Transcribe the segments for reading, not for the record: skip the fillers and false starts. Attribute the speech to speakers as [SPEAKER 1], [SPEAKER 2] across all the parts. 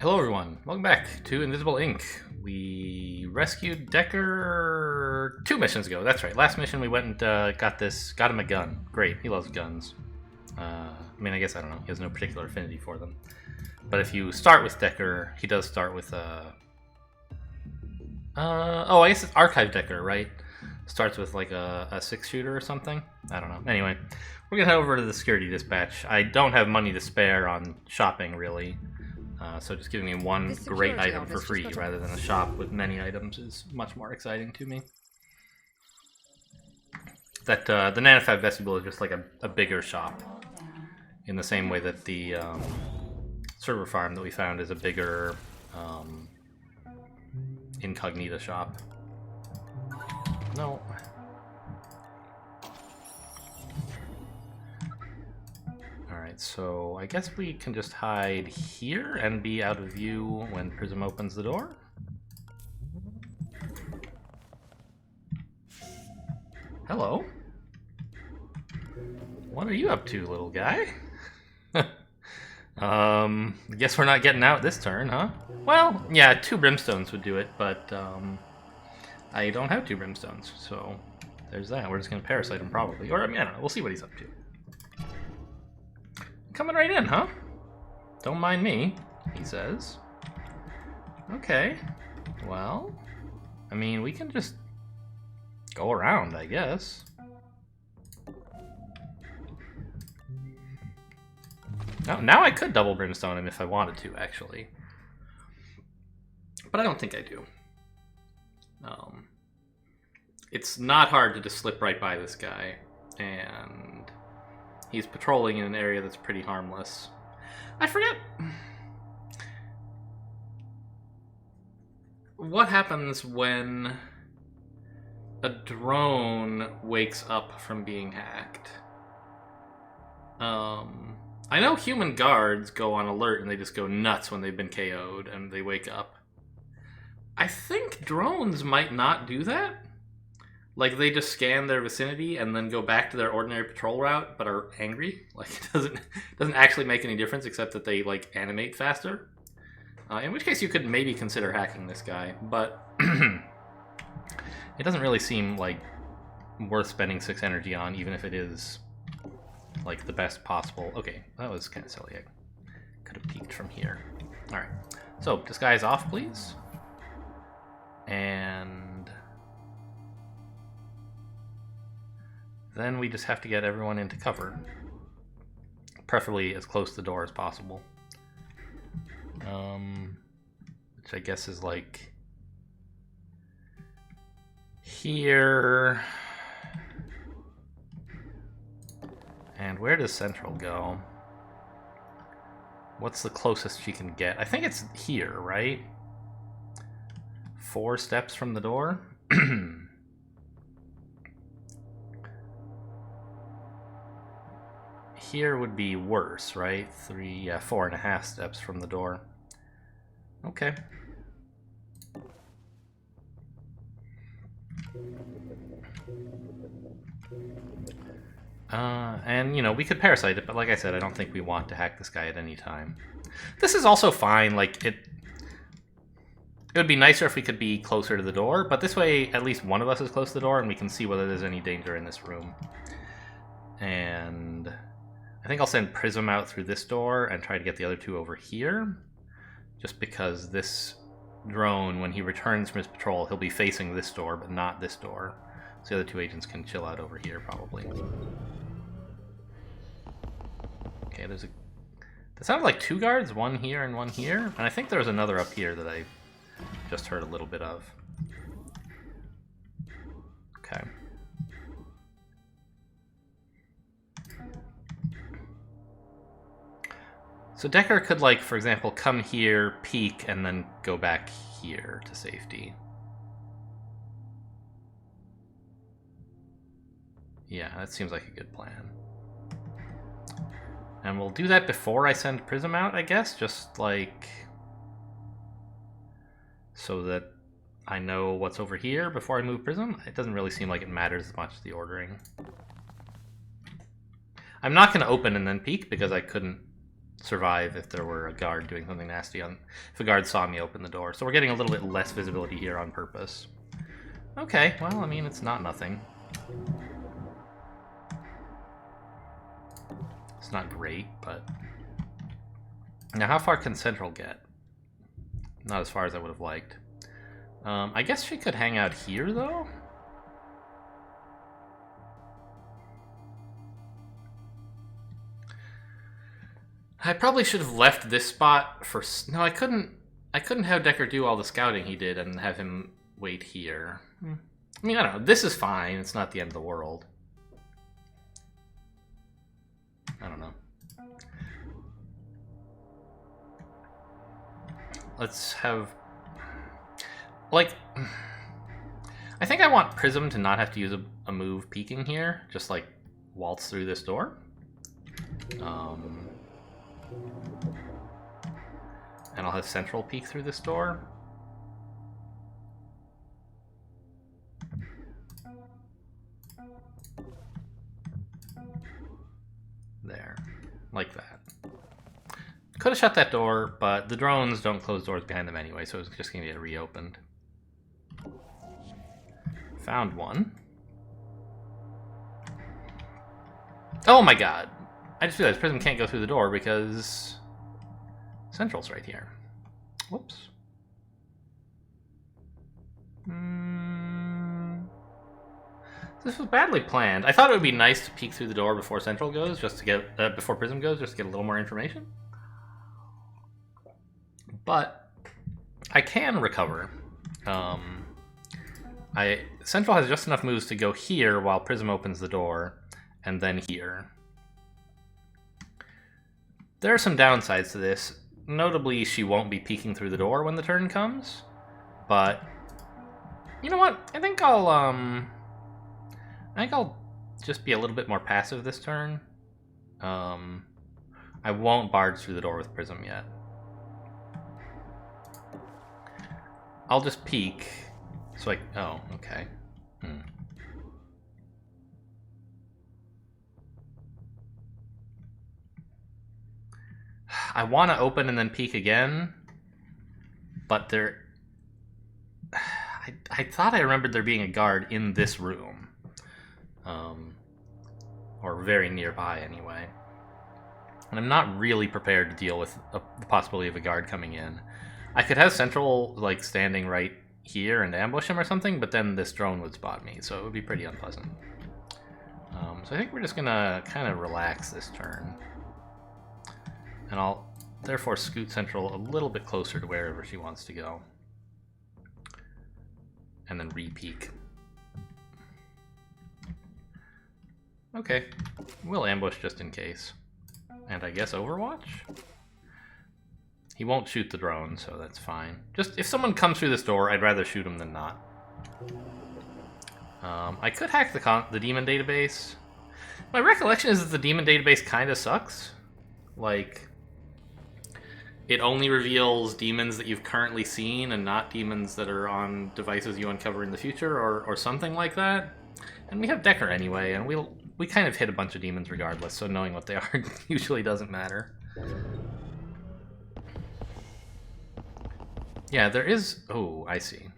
[SPEAKER 1] Hello everyone, welcome back to Invisible Ink. We rescued Decker 2 missions ago, that's right. Last mission we went and got him a gun. Great, he loves guns. I mean, I guess, I don't know, he has no particular affinity for them. But if you start with Decker, he does start with oh, I guess it's Archive Decker, right? Starts with like a 6-shooter or something? I don't know. Anyway, we're gonna head over to the security dispatch. I don't have money to spare on shopping, really. So just giving me one great item for free rather than a shop with many items is much more exciting to me. That the Nanofab vestibule is just like a bigger shop, in the same way that the server farm that we found is a bigger incognita shop. No. Alright, so I guess we can just hide here and be out of view when Prism opens the door. Hello. What are you up to, little guy? Guess we're not getting out this turn, huh? Well, yeah, 2 brimstones would do it, but I don't have 2 brimstones, so there's that. We're just gonna parasite him probably. Or, I mean, I don't know, we'll see what he's up to. Coming right in, huh? Don't mind me, he says. Okay, well, I mean, we can just go around, I guess. Now I could double brimstone him if I wanted to, actually. But I don't think I do. It's not hard to just slip right by this guy, and he's patrolling in an area that's pretty harmless. I forget what happens when a drone wakes up from being hacked. I know human guards go on alert and they just go nuts when they've been KO'd and they wake up. I think drones might not do that. Like, they just scan their vicinity and then go back to their ordinary patrol route, but are angry. Like, it doesn't actually make any difference except that they, like, animate faster. In which case you could maybe consider hacking this guy, but it doesn't really seem, like, worth spending 6 energy on, even if it is, like, the best possible. Okay, that was kind of silly. I could have peeked from here. Alright, so, disguise off, please. And then we just have to get everyone into cover. Preferably as close to the door as possible. Which I guess is like here. And where does Central go? What's the closest she can get? I think it's here, right? 4 steps from the door? Here would be worse, right? 4.5 steps from the door. Okay. And, you know, we could parasite it, but like I said, I don't think we want to hack this guy at any time. This is also fine, like, it would be nicer if we could be closer to the door, but this way at least one of us is close to the door and we can see whether there's any danger in this room. And I think I'll send Prism out through this door and try to get the other 2 over here, just because this drone, when he returns from his patrol, he'll be facing this door, but not this door. So the other 2 agents can chill out over here, probably. Okay, there sounded like 2 guards, 1 here and 1 here, and I think there was another up here that I just heard a little bit of. Okay. So Decker could, like, for example, come here, peek, and then go back here to safety. Yeah, that seems like a good plan. And we'll do that before I send Prism out, I guess, just, like, so that I know what's over here before I move Prism. It doesn't really seem like it matters as much, the ordering. I'm not going to open and then peek, because I couldn't survive if there were a guard doing something nasty on... If a guard saw me open the door. So we're getting a little bit less visibility here on purpose. Okay, well, I mean, it's not nothing. It's not great, but... Now, how far can Central get? Not as far as I would have liked. I guess she could hang out here, though? I probably should have left this spot for... No, I couldn't have Decker do all the scouting he did and have him wait here. I mean, I don't know. This is fine. It's not the end of the world. I don't know. Let's have... Like... I think I want Prism to not have to use a move peeking here. Just, like, waltz through this door. And I'll have Central peek through this door. There. Like that. Could have shut that door, but the drones don't close doors behind them anyway, so it's just going to get reopened. Found one. Oh my god. I just realized Prism can't go through the door because Central's right here. Whoops. This was badly planned. I thought it would be nice to peek through the door before Central goes, just to get before Prism goes, just to get a little more information. But I can recover. Central has just enough moves to go here while Prism opens the door, and then here. There are some downsides to this. Notably, she won't be peeking through the door when the turn comes. But you know what? I think I'll just be a little bit more passive this turn. I won't barge through the door with Prism yet. I'll just peek. So oh, okay. I want to open and then peek again, but there... I thought I remembered there being a guard in this room. Or very nearby, anyway. And I'm not really prepared to deal with the possibility of a guard coming in. I could have Central, like, standing right here and ambush him or something, but then this drone would spot me, so it would be pretty unpleasant. So I think we're just gonna kind of relax this turn. And I'll therefore scoot Central a little bit closer to wherever she wants to go. And then re-peek. Okay, we'll ambush just in case. And I guess Overwatch? He won't shoot the drone, so that's fine. Just, if someone comes through this door, I'd rather shoot him than not. I could hack the demon database. My recollection is that the demon database kind of sucks. Like, it only reveals demons that you've currently seen and not demons that are on devices you uncover in the future, or something like that. And we have Decker anyway, and we kind of hit a bunch of demons regardless, so knowing what they are usually doesn't matter. Yeah, there is... Oh, I see.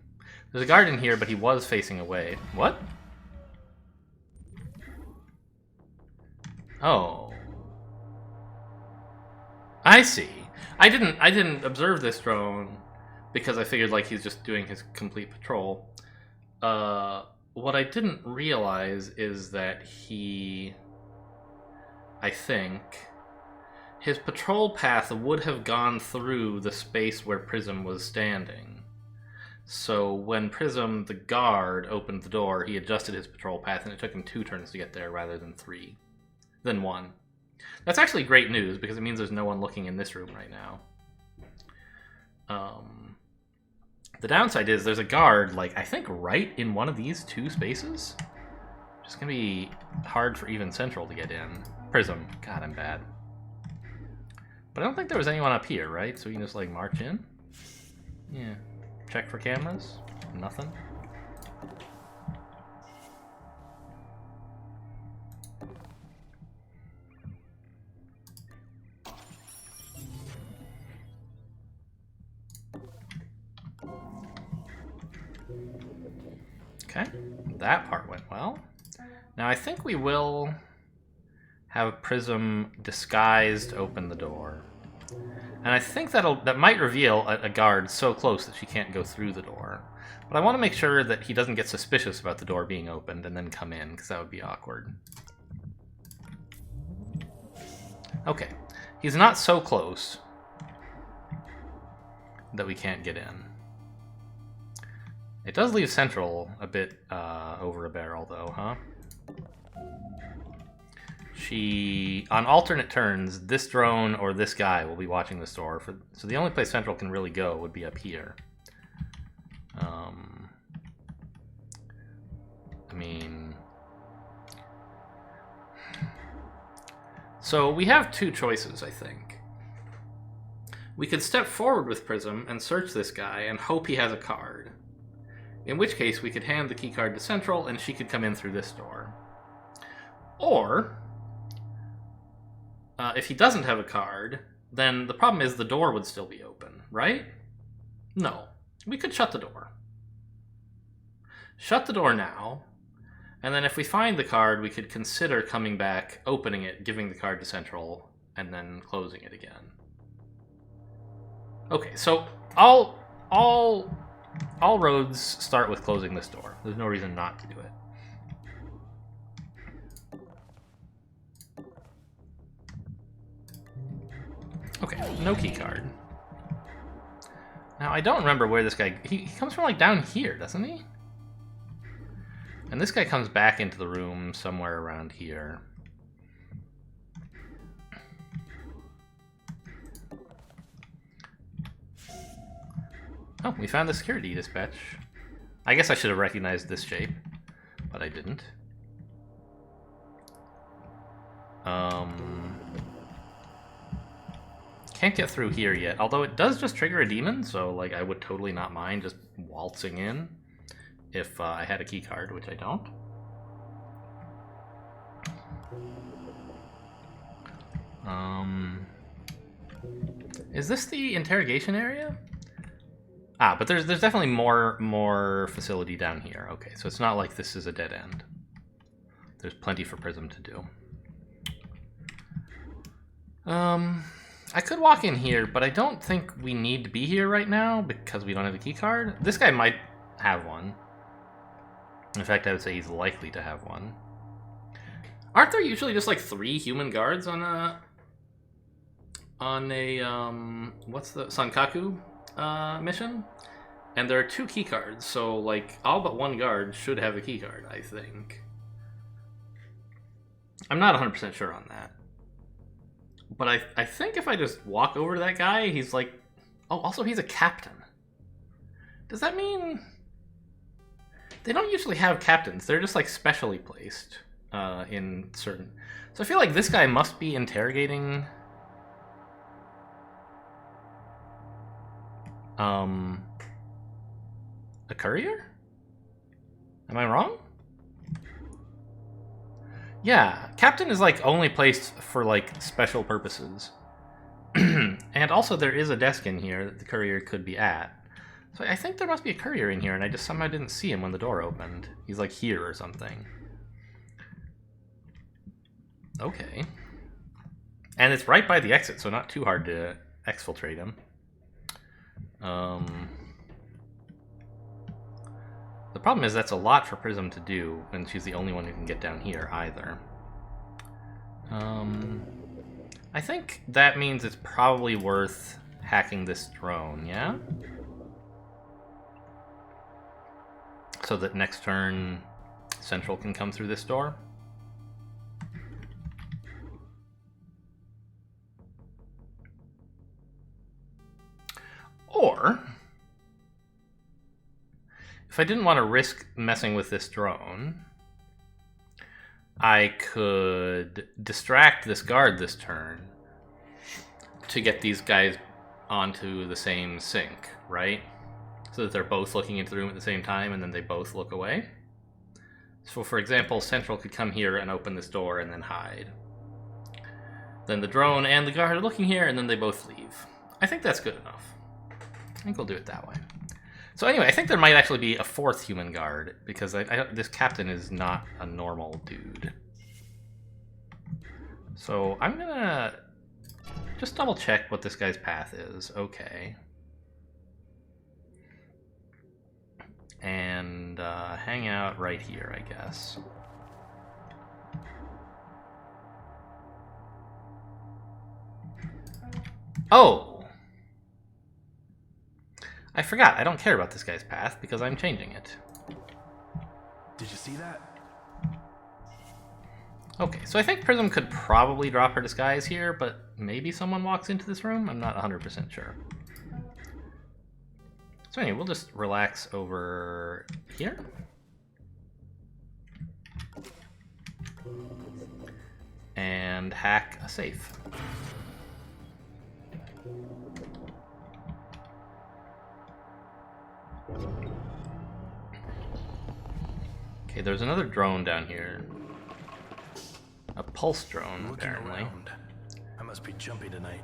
[SPEAKER 1] There's a guard in here, but he was facing away. What? Oh. I see. I didn't observe this drone because I figured like he's just doing his complete patrol. What I didn't realize is that I think his patrol path would have gone through the space where Prism was standing. So when Prism, the guard, opened the door, he adjusted his patrol path, and it took him 2 turns to get there rather than 3. Then 1. That's actually great news, because it means there's no one looking in this room right now. The downside is there's a guard, like, I think right in one of these 2 spaces. It's gonna be hard for even Central to get in. Prism. God, I'm bad. But I don't think there was anyone up here, right? So we can just, like, march in? Yeah. Check for cameras? Nothing. Okay, that part went well. Now I think we will have Prism disguised open the door. And I think that might reveal a guard so close that she can't go through the door. But I want to make sure that he doesn't get suspicious about the door being opened and then come in, because that would be awkward. Okay, he's not so close that we can't get in. It does leave Central a bit over a barrel, though, huh? On alternate turns, this drone or this guy will be watching this door. So the only place Central can really go would be up here. I mean... So we have two choices, I think. We could step forward with Prism and search this guy and hope he has a card. In which case, we could hand the key card to Central and she could come in through this door. Or... if he doesn't have a card, then the problem is the door would still be open, right? No. We could shut the door. Shut the door now, and then if we find the card, we could consider coming back, opening it, giving the card to Central, and then closing it again. Okay, so all roads start with closing this door. There's no reason not to do it. Okay, no key card. Now, I don't remember where this guy... He comes from, like, down here, doesn't he? And this guy comes back into the room somewhere around here. Oh, we found the security dispatch. I guess I should have recognized this shape, but I didn't. Can't get through here yet, although it does just trigger a demon, so like I would totally not mind just waltzing in if I had a key card, which I don't. Is this the interrogation area? Ah, but there's definitely more facility down here. Okay, so it's not like this is a dead end. There's plenty for Prism to do. I could walk in here, but I don't think we need to be here right now because we don't have a key card. This guy might have one. In fact, I would say he's likely to have one. Aren't there usually just like 3 human guards on a what's the Sankaku mission? And there are 2 key cards, so like all but 1 guard should have a key card, I think. I'm not 100% sure on that. But I think if I just walk over to that guy, he's like... Oh, also he's a captain. Does that mean... They don't usually have captains. They're just like specially placed in certain... So I feel like this guy must be interrogating... a courier? Am I wrong? Yeah, captain is like only placed for like special purposes. And also there is a desk in here that the courier could be at. So I think there must be a courier in here and I just somehow didn't see him when the door opened. He's like here or something. Okay. And it's right by the exit, so not too hard to exfiltrate him. The problem is that's a lot for Prism to do, and she's the only one who can get down here either. I think that means it's probably worth hacking this drone, yeah? So that next turn Central can come through this door. Or... if I didn't want to risk messing with this drone, I could distract this guard this turn to get these guys onto the same sync, right? So that they're both looking into the room at the same time and then they both look away. So for example, Central could come here and open this door and then hide. Then the drone and the guard are looking here and then they both leave. I think that's good enough. I think we'll do it that way. So anyway, I think there might actually be a fourth human guard, because this captain is not a normal dude. So I'm gonna just double check what this guy's path is. Okay. And hang out right here, I guess. Oh! I forgot, I don't care about this guy's path because I'm changing it.
[SPEAKER 2] Did you see that?
[SPEAKER 1] Okay, so I think Prism could probably drop her disguise here, but maybe someone walks into this room? I'm not 100% sure. So anyway, we'll just relax over here. And hack a safe. Okay, there's another drone down here. A pulse drone, apparently.
[SPEAKER 2] Around. I must be jumpy tonight.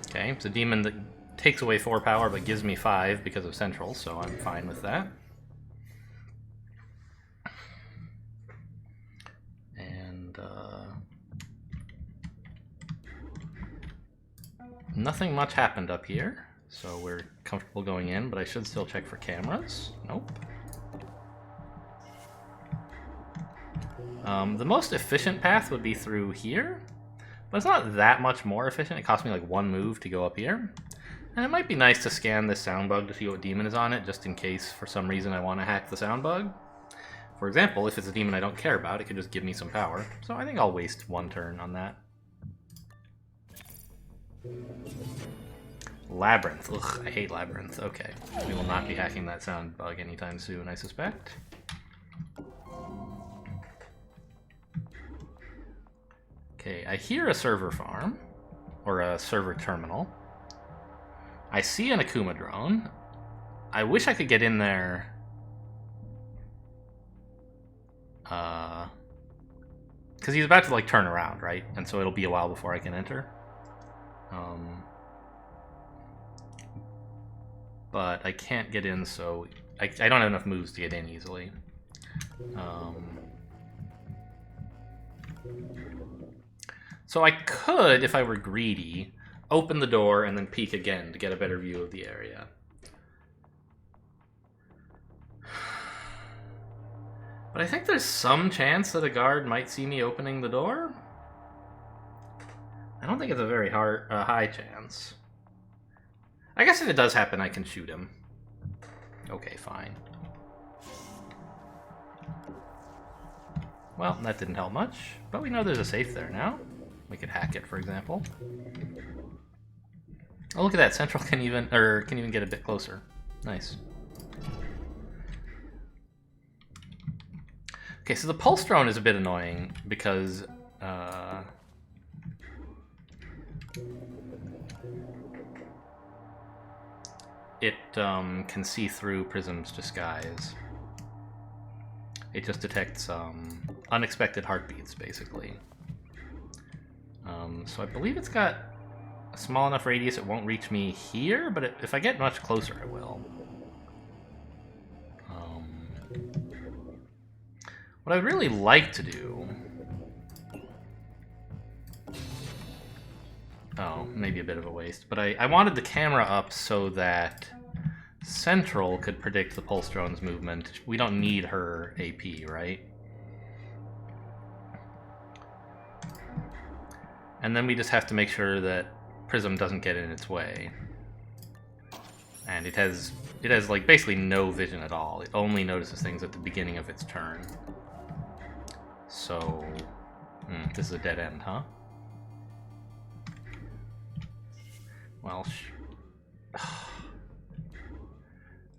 [SPEAKER 1] Okay, it's a demon that takes away 4 power but gives me 5 because of Central, so I'm fine with that. And, nothing much happened up here, so we're comfortable going in, but I should still check for cameras. Nope. The most efficient path would be through here, but it's not that much more efficient. It cost me like 1 move to go up here. And it might be nice to scan this sound bug to see what demon is on it, just in case for some reason I want to hack the sound bug. For example, if it's a demon I don't care about, it could just give me some power. So I think I'll waste 1 turn on that. Labyrinth. Ugh, I hate Labyrinth. Okay. We will not be hacking that sound bug anytime soon, I suspect. Okay, I hear a server farm, or a server terminal. I see an Akuma drone. I wish I could get in there. Because he's about to like turn around, right? And so it'll be a while before I can enter. But I can't get in, so I don't have enough moves to get in easily. So I could, if I were greedy, open the door and then peek again to get a better view of the area. But I think there's some chance that a guard might see me opening the door. I don't think it's a very high chance. I guess if it does happen, I can shoot him. Okay, fine. Well, that didn't help much, but we know there's a safe there now. We could hack it, for example. Oh, look at that! Central can even get a bit closer. Nice. Okay, so the pulse drone is a bit annoying because it can see through Prism's disguise. It just detects unexpected heartbeats, basically. So I believe it's got a small enough radius it won't reach me here, but if I get much closer, it will. What I'd really like to do... Oh, maybe a bit of a waste, but I wanted the camera up so that Central could predict the pulse drone's movement. We don't need her AP, right? And then we just have to make sure that Prism doesn't get in its way. And it has like basically no vision at all. It only notices things at the beginning of its turn. So, this is a dead end, huh? Well,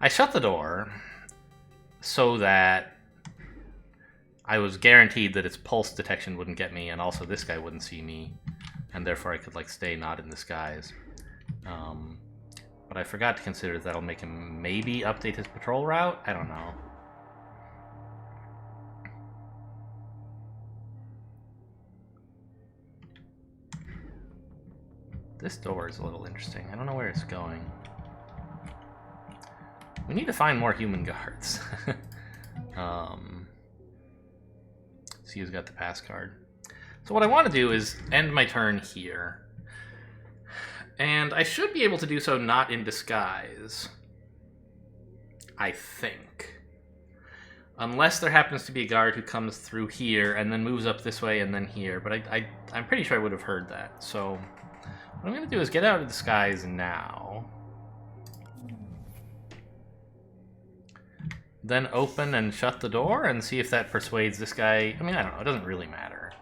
[SPEAKER 1] I shut the door so that I was guaranteed that its pulse detection wouldn't get me, and also this guy wouldn't see me, and therefore I could like stay not in disguise. But I forgot to consider that'll make him maybe update his patrol route. I don't know. This door is a little interesting. I don't know where it's going. We need to find more human guards. See who's got the pass card. So what I want to do is end my turn here. And I should be able to do so not in disguise. I think. Unless there happens to be a guard who comes through here and then moves up this way and then here. But I'm pretty sure I would have heard that. So what I'm going to do is get out of disguise now. Then open and shut the door and see if that persuades this guy. I mean, I don't know. It doesn't really matter.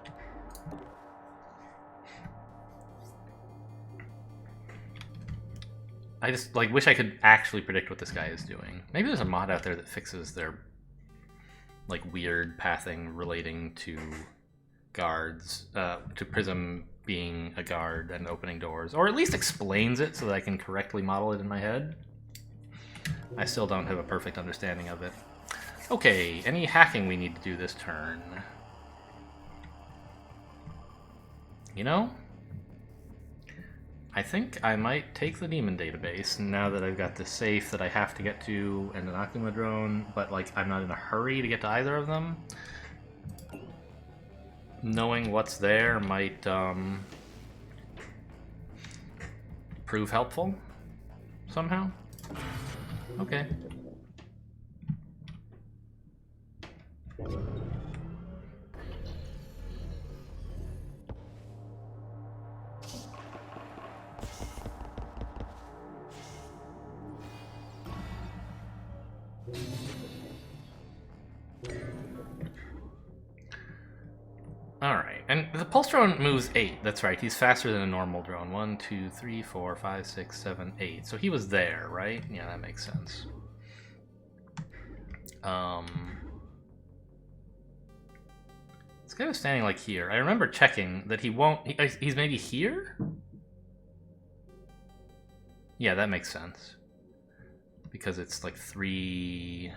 [SPEAKER 1] I just, like, wish I could actually predict what this guy is doing. Maybe there's a mod out there that fixes their, like, weird pathing relating to guards, to Prism being a guard and opening doors. Or at least explains it so that I can correctly model it in my head. I still don't have a perfect understanding of it. Okay, any hacking we need to do this turn? You know? I think I might take the demon database now that I've got the safe that I have to get to and an Akuma drone, but like I'm not in a hurry to get to either of them. Knowing what's there might prove helpful somehow. Okay. Alright, and the pulse drone moves 8. That's right, he's faster than a normal drone. 1, 2, 3, 4, 5, 6, 7, 8. So he was there, right? Yeah, that makes sense. This guy was standing like here. I remember checking that he won't... he's maybe here? Yeah, that makes sense. Because it's like 3...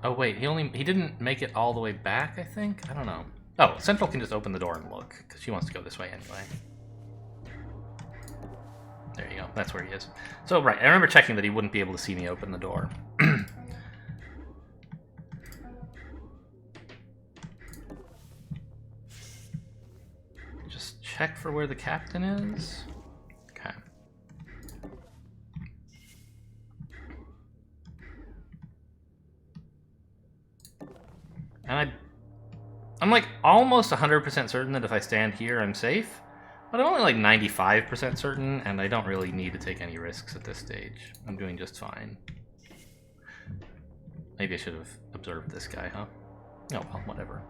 [SPEAKER 1] Oh wait, he didn't make it all the way back, I think? I don't know. Oh, Central can just open the door and look, because she wants to go this way anyway. There you go, that's where he is. So, right, I remember checking that he wouldn't be able to see me open the door. Just check for where the captain is. Okay. And I'm like almost 100% certain that if I stand here, I'm safe. But I'm only like 95% certain, and I don't really need to take any risks at this stage. I'm doing just fine. Maybe I should have observed this guy, huh? Oh well, whatever.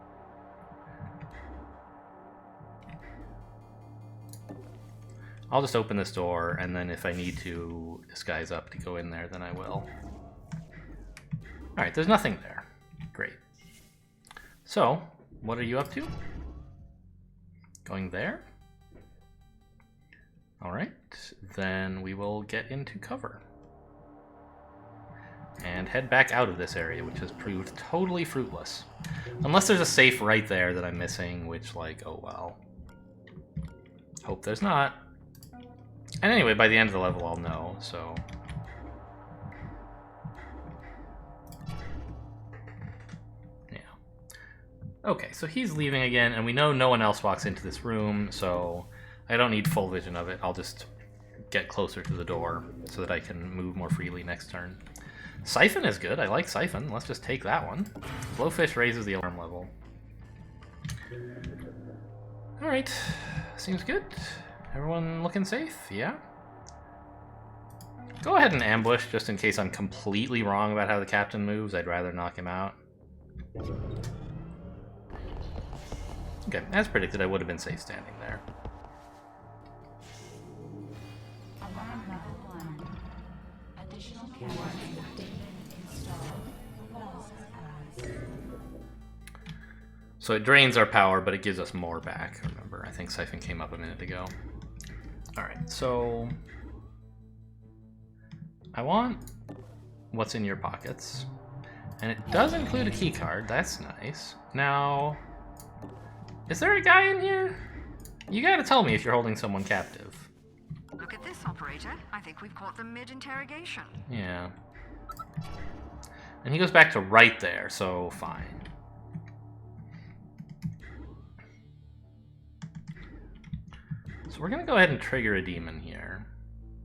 [SPEAKER 1] I'll just open this door, and then if I need to disguise up to go in there, then I will. Alright, there's nothing there. Great. So, what are you up to? Going there? Alright, then we will get into cover. And head back out of this area, which has proved totally fruitless. Unless there's a safe right there that I'm missing, which, like, oh well. Hope there's not. And anyway, by the end of the level I'll know, so... Okay, so he's leaving again, and we know no one else walks into this room, so I don't need full vision of it. I'll just get closer to the door so that I can move more freely next turn. Siphon is good. I like Siphon. Let's just take that one. Blowfish raises the alarm level. Alright, seems good. Everyone looking safe? Yeah? Go ahead and ambush, just in case I'm completely wrong about how the captain moves. I'd rather knock him out. Okay, as predicted, I would have been safe standing there.
[SPEAKER 3] Alarm level 1. Additional cameras installed. Walls as.
[SPEAKER 1] So it drains our power, but it gives us more back. Remember, I think Siphon came up a minute ago. Alright, so... I want what's in your pockets. And it does include a key card. That's nice. Now... Is there a guy in here? You gotta tell me if you're holding someone captive.
[SPEAKER 4] Look at this, operator. I think we've caught them mid-interrogation.
[SPEAKER 1] Yeah. And he goes back to right there, so fine. So we're gonna go ahead and trigger a demon here.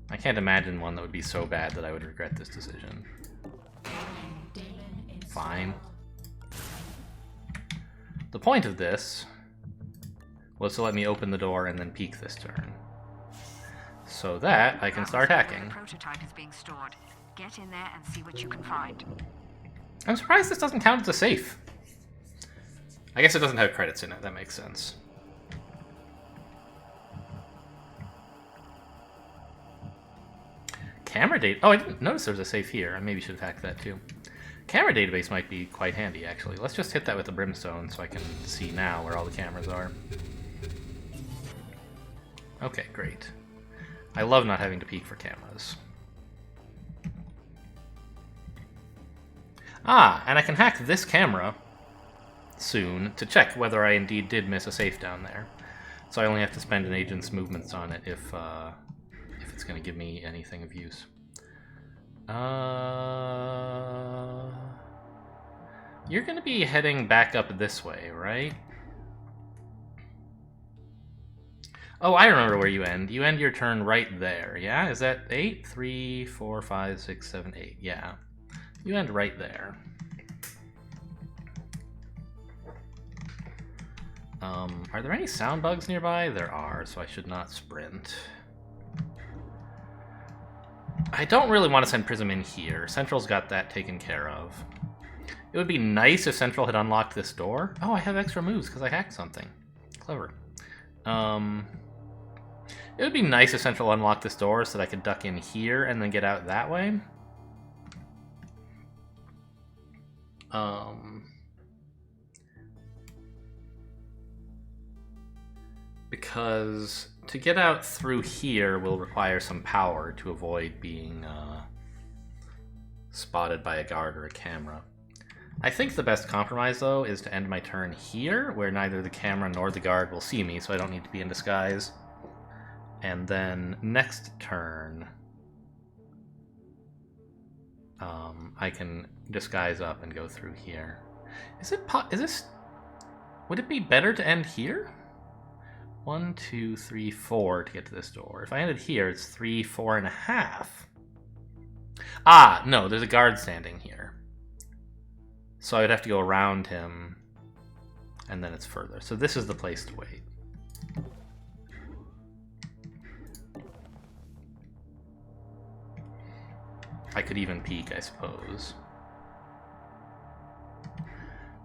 [SPEAKER 1] I can't imagine one that would be so bad that I would regret this decision. Fine. The point of this was to let me open the door and then peek this turn, so that I can start hacking.
[SPEAKER 4] The prototype is being stored. Get in there and see what you can find.
[SPEAKER 1] I'm surprised this doesn't count as a safe. I guess it doesn't have credits in it, that makes sense. Camera data. Oh, I didn't notice there was a safe here. I maybe should have hacked that too. Camera database might be quite handy, actually. Let's just hit that with the brimstone so I can see now where all the cameras are. Okay, great. I love not having to peek for cameras. Ah, and I can hack this camera soon to check whether I indeed did miss a safe down there. So I only have to spend an agent's movements on it if it's going to give me anything of use. You're going to be heading back up this way, right? Oh, I remember where you end. You end your turn right there, yeah? Is that 8? 3, 4, 5, 6, 7, 8. Yeah. You end right there. Are there any sound bugs nearby? There are, so I should not sprint. I don't really want to send Prism in here. Central's got that taken care of. It would be nice if Central had unlocked this door. Oh, I have extra moves because I hacked something. Clever. It would be nice if Central unlocked this door so that I could duck in here and then get out that way. Because to get out through here will require some power to avoid being spotted by a guard or a camera. I think the best compromise, though, is to end my turn here, where neither the camera nor the guard will see me, so I don't need to be in disguise. And then next turn, I can disguise up and go through here. Would it be better to end here? 1, 2, 3, 4 to get to this door. If I ended here, it's 3, 4.5. Ah, no, there's a guard standing here. So I'd have to go around him, and then it's further. So this is the place to wait. I could even peek, I suppose.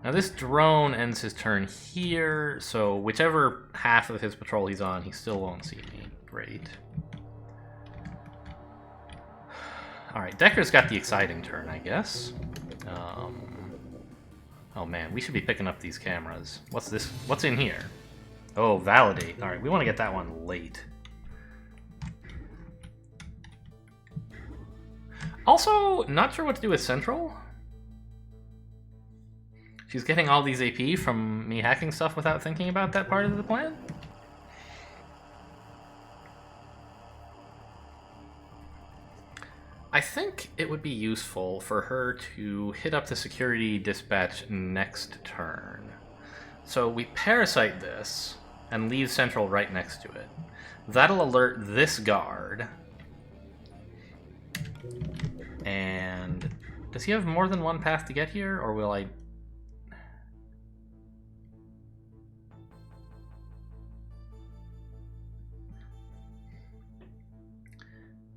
[SPEAKER 1] Now this drone ends his turn here, so whichever half of his patrol he's on, he still won't see me. Great. Alright, Decker's got the exciting turn, I guess. Oh man, we should be picking up these cameras. What's this? What's in here? Oh, validate. Alright, we want to get that one late. Also, not sure what to do with Central. She's getting all these AP from me hacking stuff without thinking about that part of the plan? I think it would be useful for her to hit up the security dispatch next turn. So we parasite this and leave Central right next to it. That'll alert this guard. And does he have more than one path to get here, or will I...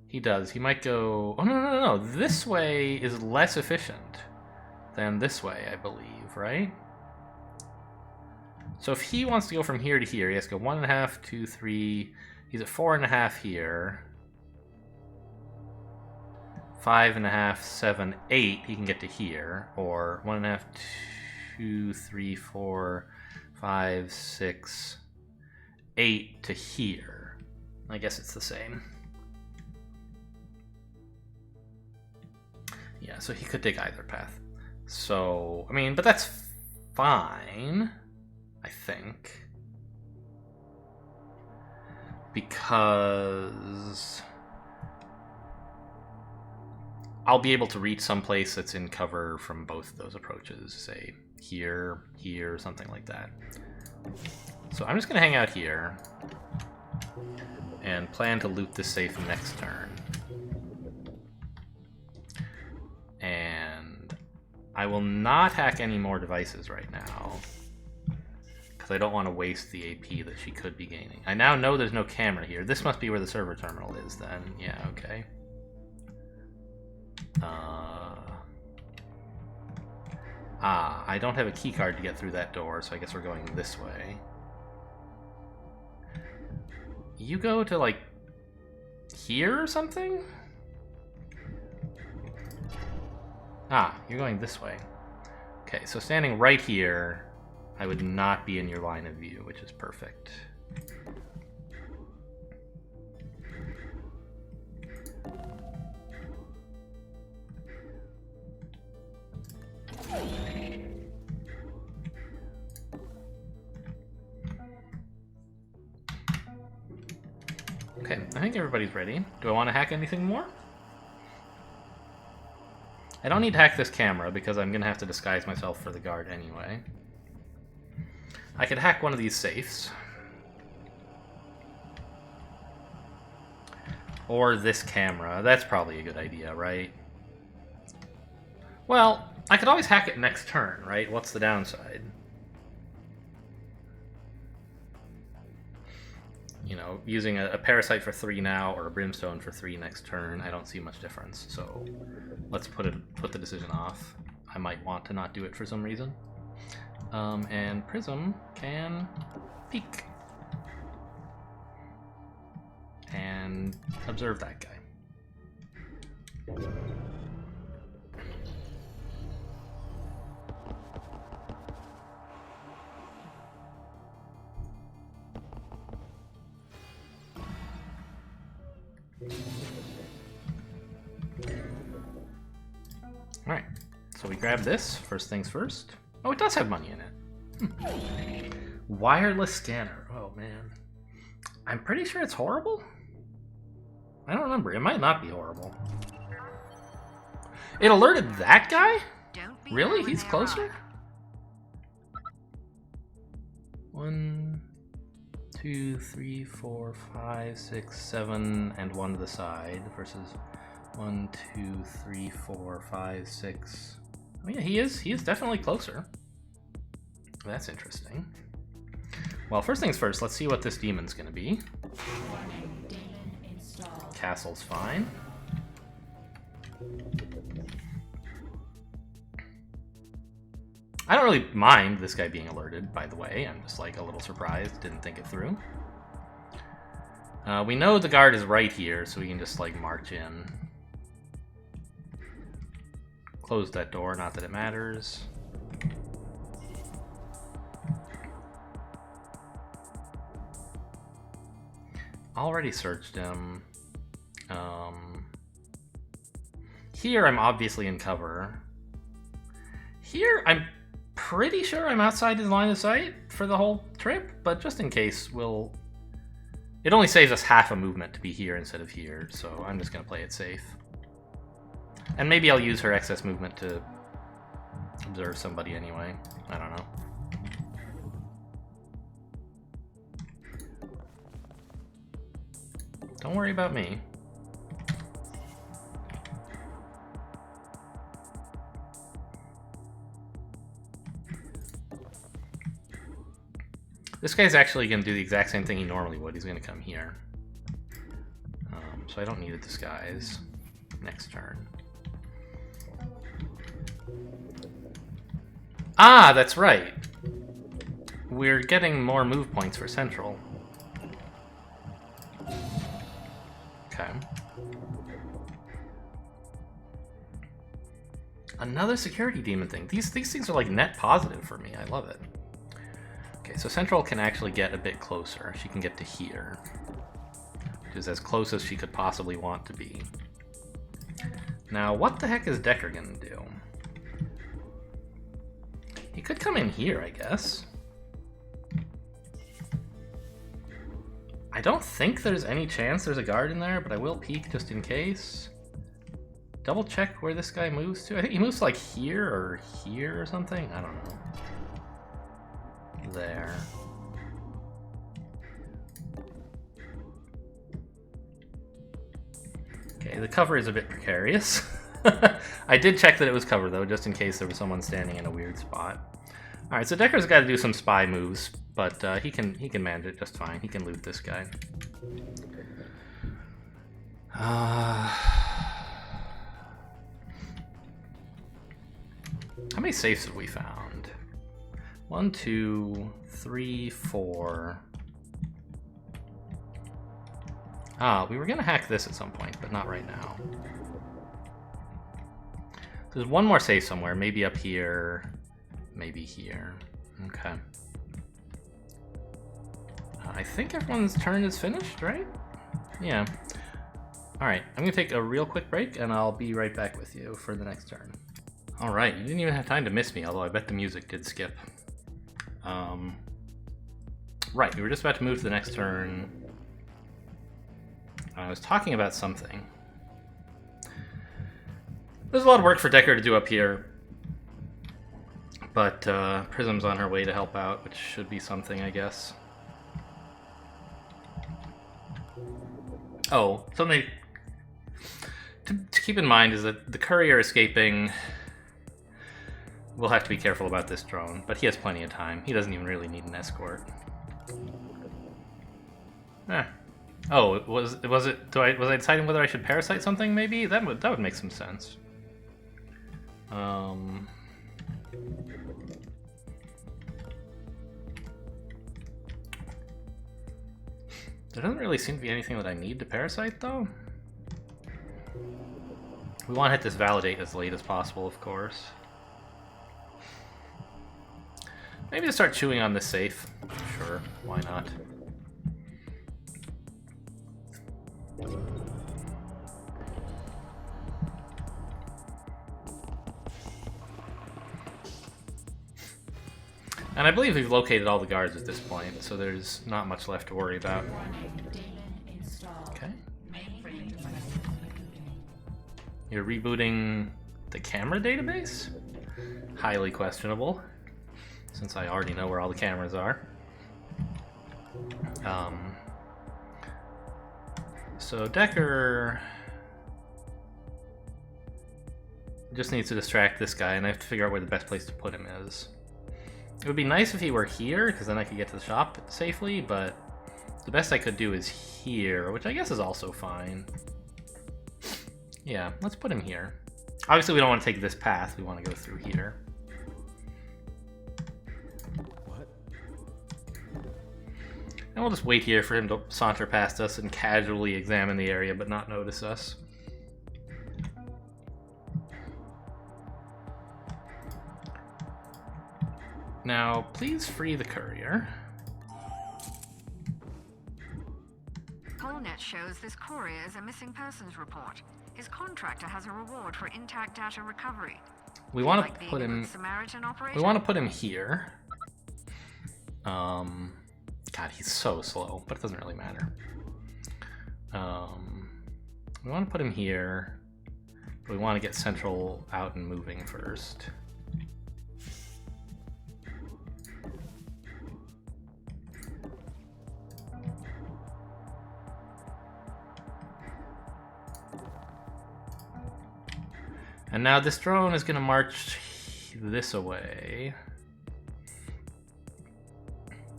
[SPEAKER 1] He does. He might go... Oh, no. This way is less efficient than this way, I believe, right? So if he wants to go from here to here, he has to go 1.5, 2, 3... He's at 4.5 here. 5.5, 7, 8, he can get to here. Or 1.5, 2, 3, 4, 5, 6, 8 to here. I guess it's the same. Yeah, so he could take either path. So, I mean, but that's fine, I think. because I'll be able to reach some place that's in cover from both of those approaches, say here, here, something like that. So I'm just going to hang out here and plan to loot this safe next turn. And I will not hack any more devices right now, because I don't want to waste the AP that she could be gaining. I now know there's no camera here. This must be where the server terminal is then. Yeah, okay. I don't have a key card to get through that door, so I guess we're going this way. You go to, like, here or something? Ah, you're going this way. Okay, so standing right here, I would not be in your line of view, which is perfect. Okay, I think everybody's ready. Do I want to hack anything more? I don't need to hack this camera because I'm going to have to disguise myself for the guard anyway. I could hack one of these safes. Or this camera. That's probably a good idea, right? Well, I could always hack it next turn, right? What's the downside? You know, using a parasite for 3 now or a brimstone for 3 next turn, I don't see much difference. So let's put the decision off. I might want to not do it for some reason. And Prism can peek and observe that guy. Alright, so we grab this, first things first. Oh, it does have money in it. Wireless scanner. Oh, man. I'm pretty sure it's horrible? I don't remember. It might not be horrible. It alerted that guy?
[SPEAKER 4] Don't be
[SPEAKER 1] Really?
[SPEAKER 4] over
[SPEAKER 1] He's
[SPEAKER 4] there,
[SPEAKER 1] closer? 1, 2, 3, 4, 5, 6, 7, and 1 to the side versus 1, 2, 3, 4, 5, 6. Oh yeah, he is definitely closer. That's interesting. Well, first things first, let's see what this demon's gonna be. Castle's fine. I don't really mind this guy being alerted, by the way. I'm just like a little surprised, didn't think it through. We know the guard is right here, so we can just like march in. Close that door, not that it matters. Already searched him. Here I'm obviously in cover. Here I'm pretty sure I'm outside his line of sight for the whole trip, but just in case we'll... It only saves us half a movement to be here instead of here, so I'm just gonna play it safe. And maybe I'll use her excess movement to observe somebody anyway. I don't know. Don't worry about me. This guy's actually going to do the exact same thing he normally would. He's going to come here. So I don't need a disguise next turn. Ah, that's right. We're getting more move points for Central. Okay. Another security demon thing. These things are like net positive for me. I love it. Okay, so Central can actually get a bit closer. She can get to here, which is as close as she could possibly want to be. Now, what the heck is Decker gonna do? He could come in here, I guess. I don't think there's any chance there's a guard in there, but I will peek just in case. Double check where this guy moves to. I think he moves to like here or something. I don't know. There. Okay, the cover is a bit precarious. I did check that it was cover though, just in case there was someone standing in a weird spot. All right, so Decker's got to do some spy moves, but he can manage it just fine. He can loot this guy. How many safes have we found? 1, 2, 3, 4. We were gonna hack this at some point, but not right now. There's one more safe somewhere, maybe up here, maybe here. Okay. I think everyone's turn is finished, right? Yeah. Alright, I'm gonna take a real quick break, and I'll be right back with you for the next turn. Alright, you didn't even have time to miss me, although I bet the music did skip. Right, we were just about to move to the next turn. I was talking about something. There's a lot of work for Decker to do up here, but Prism's on her way to help out, which should be something, I guess. Oh, something to keep in mind is that the Courier escaping. We'll have to be careful about this drone, but he has plenty of time. He doesn't even really need an escort. Oh, was it? Was I deciding whether I should parasite something? Maybe that would make some sense. There doesn't really seem to be anything that I need to parasite, though. We want to hit this validate as late as possible, of course. Maybe to start chewing on this safe. Sure, why not? And I believe we've located all the guards at this point, so there's not much left to worry about. Okay. You're rebooting the camera database? Highly questionable, since I already know where all the cameras are. So Decker just needs to distract this guy, and I have to figure out where the best place to put him is. It would be nice if he were here, because then I could get to the shop safely, but the best I could do is here, which I guess is also fine. Yeah, let's put him here. Obviously we don't want to take this path, we want to go through here.
[SPEAKER 2] What?
[SPEAKER 1] And we'll just wait here for him to saunter past us and casually examine the area, but not notice us. Now, please free the Courier.
[SPEAKER 4] Polnet shows this courier is a missing persons report. His contractor has a reward for intact data recovery.
[SPEAKER 1] We want
[SPEAKER 4] Like
[SPEAKER 1] to
[SPEAKER 4] being
[SPEAKER 1] put
[SPEAKER 4] a
[SPEAKER 1] him.
[SPEAKER 4] good Samaritan operator?
[SPEAKER 1] We want to put him here. God, he's so slow, but it doesn't really matter. We want to put him here. But we want to get Central out and moving first. And now this drone is going to march this away.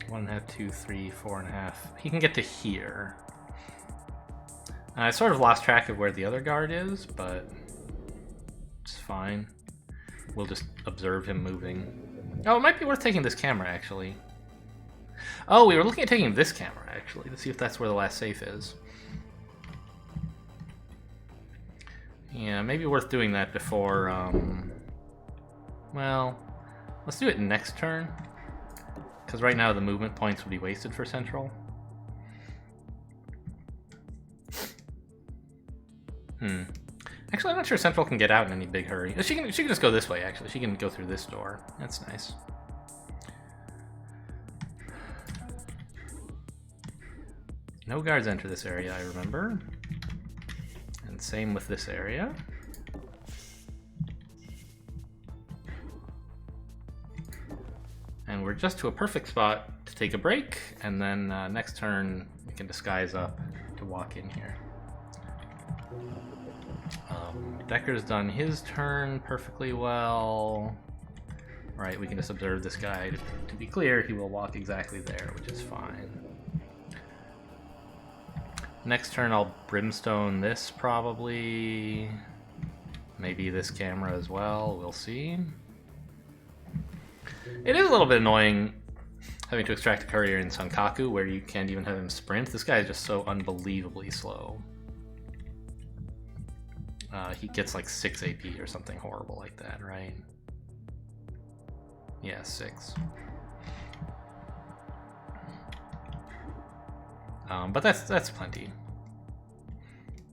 [SPEAKER 1] 1.5, 2, 3, 4.5. He can get to here. I sort of lost track of where the other guard is, but it's fine. We'll just observe him moving. Oh, it might be worth taking this camera, actually. Oh, we were looking at taking this camera, actually, to see if that's where the last safe is. Yeah, maybe worth doing that before, well, let's do it next turn. Because right now the movement points would be wasted for Central. Actually, I'm not sure Central can get out in any big hurry. She can just go this way, actually. She can go through this door. That's nice. No guards enter this area, I remember. And same with this area. And we're just to a perfect spot to take a break, and then next turn we can disguise up to walk in here. Decker's done his turn perfectly well. Right, we can just observe this guy. To be clear, he will walk exactly there, which is fine. Next turn I'll brimstone this probably. Maybe this camera as well, we'll see. It is a little bit annoying having to extract a courier in Sankaku where you can't even have him sprint. This guy is just so unbelievably slow. He gets like 6 AP or something horrible like that, right? Yeah, 6. But that's plenty.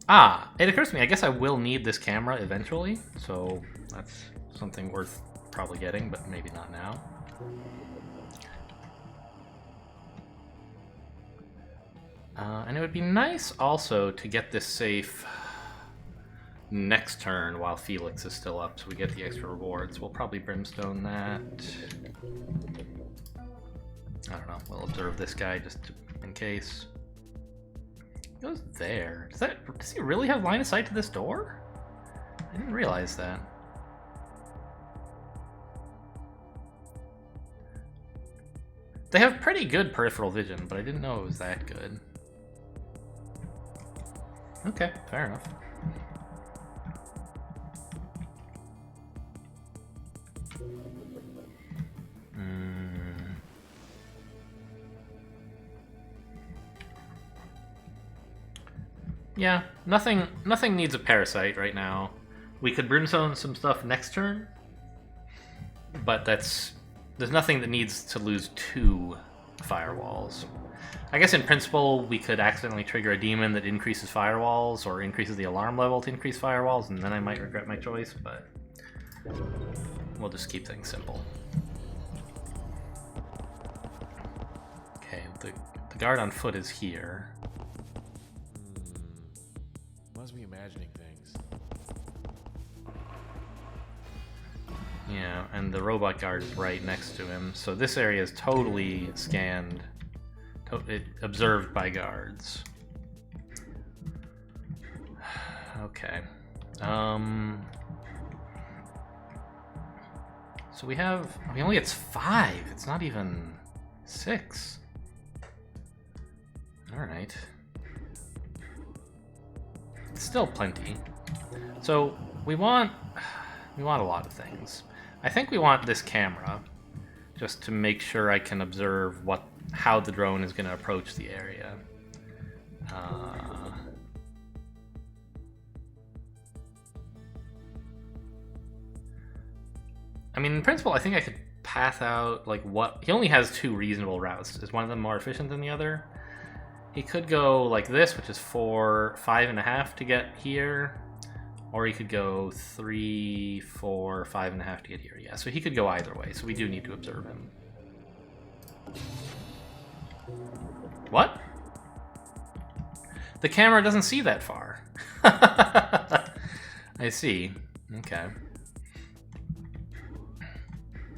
[SPEAKER 1] Ah, it occurs to me, I guess I will need this camera eventually, so that's something worth probably getting, but maybe not now. And it would be nice also to get this safe next turn while Felix is still up, so we get the extra rewards. We'll probably brimstone that. I don't know, we'll observe this guy just in case. He goes there. Does he really have line of sight to this door? I didn't realize that. They have pretty good peripheral vision, but I didn't know it was that good. Okay, fair enough. Yeah, nothing needs a parasite right now. We could brimstone some stuff next turn, but there's nothing that needs to lose 2 firewalls. I guess in principle we could accidentally trigger a demon that increases firewalls or increases the alarm level to increase firewalls, and then I might regret my choice, but we'll just keep things simple. Okay, the guard on foot is here.
[SPEAKER 2] Must be imagining things.
[SPEAKER 1] Yeah, and the robot guard is right next to him, so this area is totally scanned, observed by guards. Okay. So we only it's 5. It's not even 6. All right. It's still plenty. So we want a lot of things. I think we want this camera just to make sure I can observe how the drone is going to approach the area. I mean, in principle, I think I could path out like he only has 2 reasonable routes. Is one of them more efficient than the other? He could go like this, which is 5.5 to get here, or he could go 3, 4, 5.5 to get here. Yeah, so he could go either way, so we do need to observe him. What? The camera doesn't see that far. I see. Okay.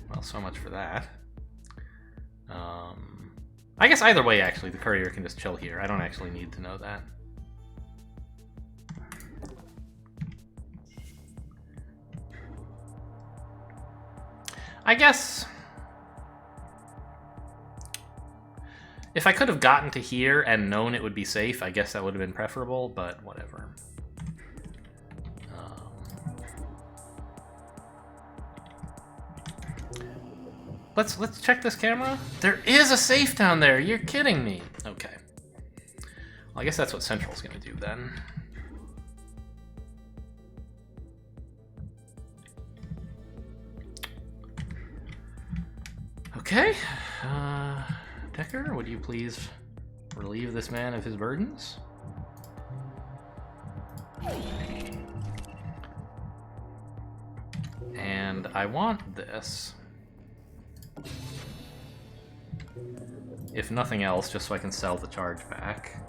[SPEAKER 1] Well, so much for that. I guess either way, actually, the courier can just chill here. I don't actually need to know that. I guess if I could have gotten to here and known it would be safe, I guess that would have been preferable, but whatever. Let's check this camera. There is a safe down there. You're kidding me. Okay. Well, I guess that's what Central's gonna do then. Okay. Decker, would you please relieve this man of his burdens? And I want this. If nothing else, just so I can sell the charge back.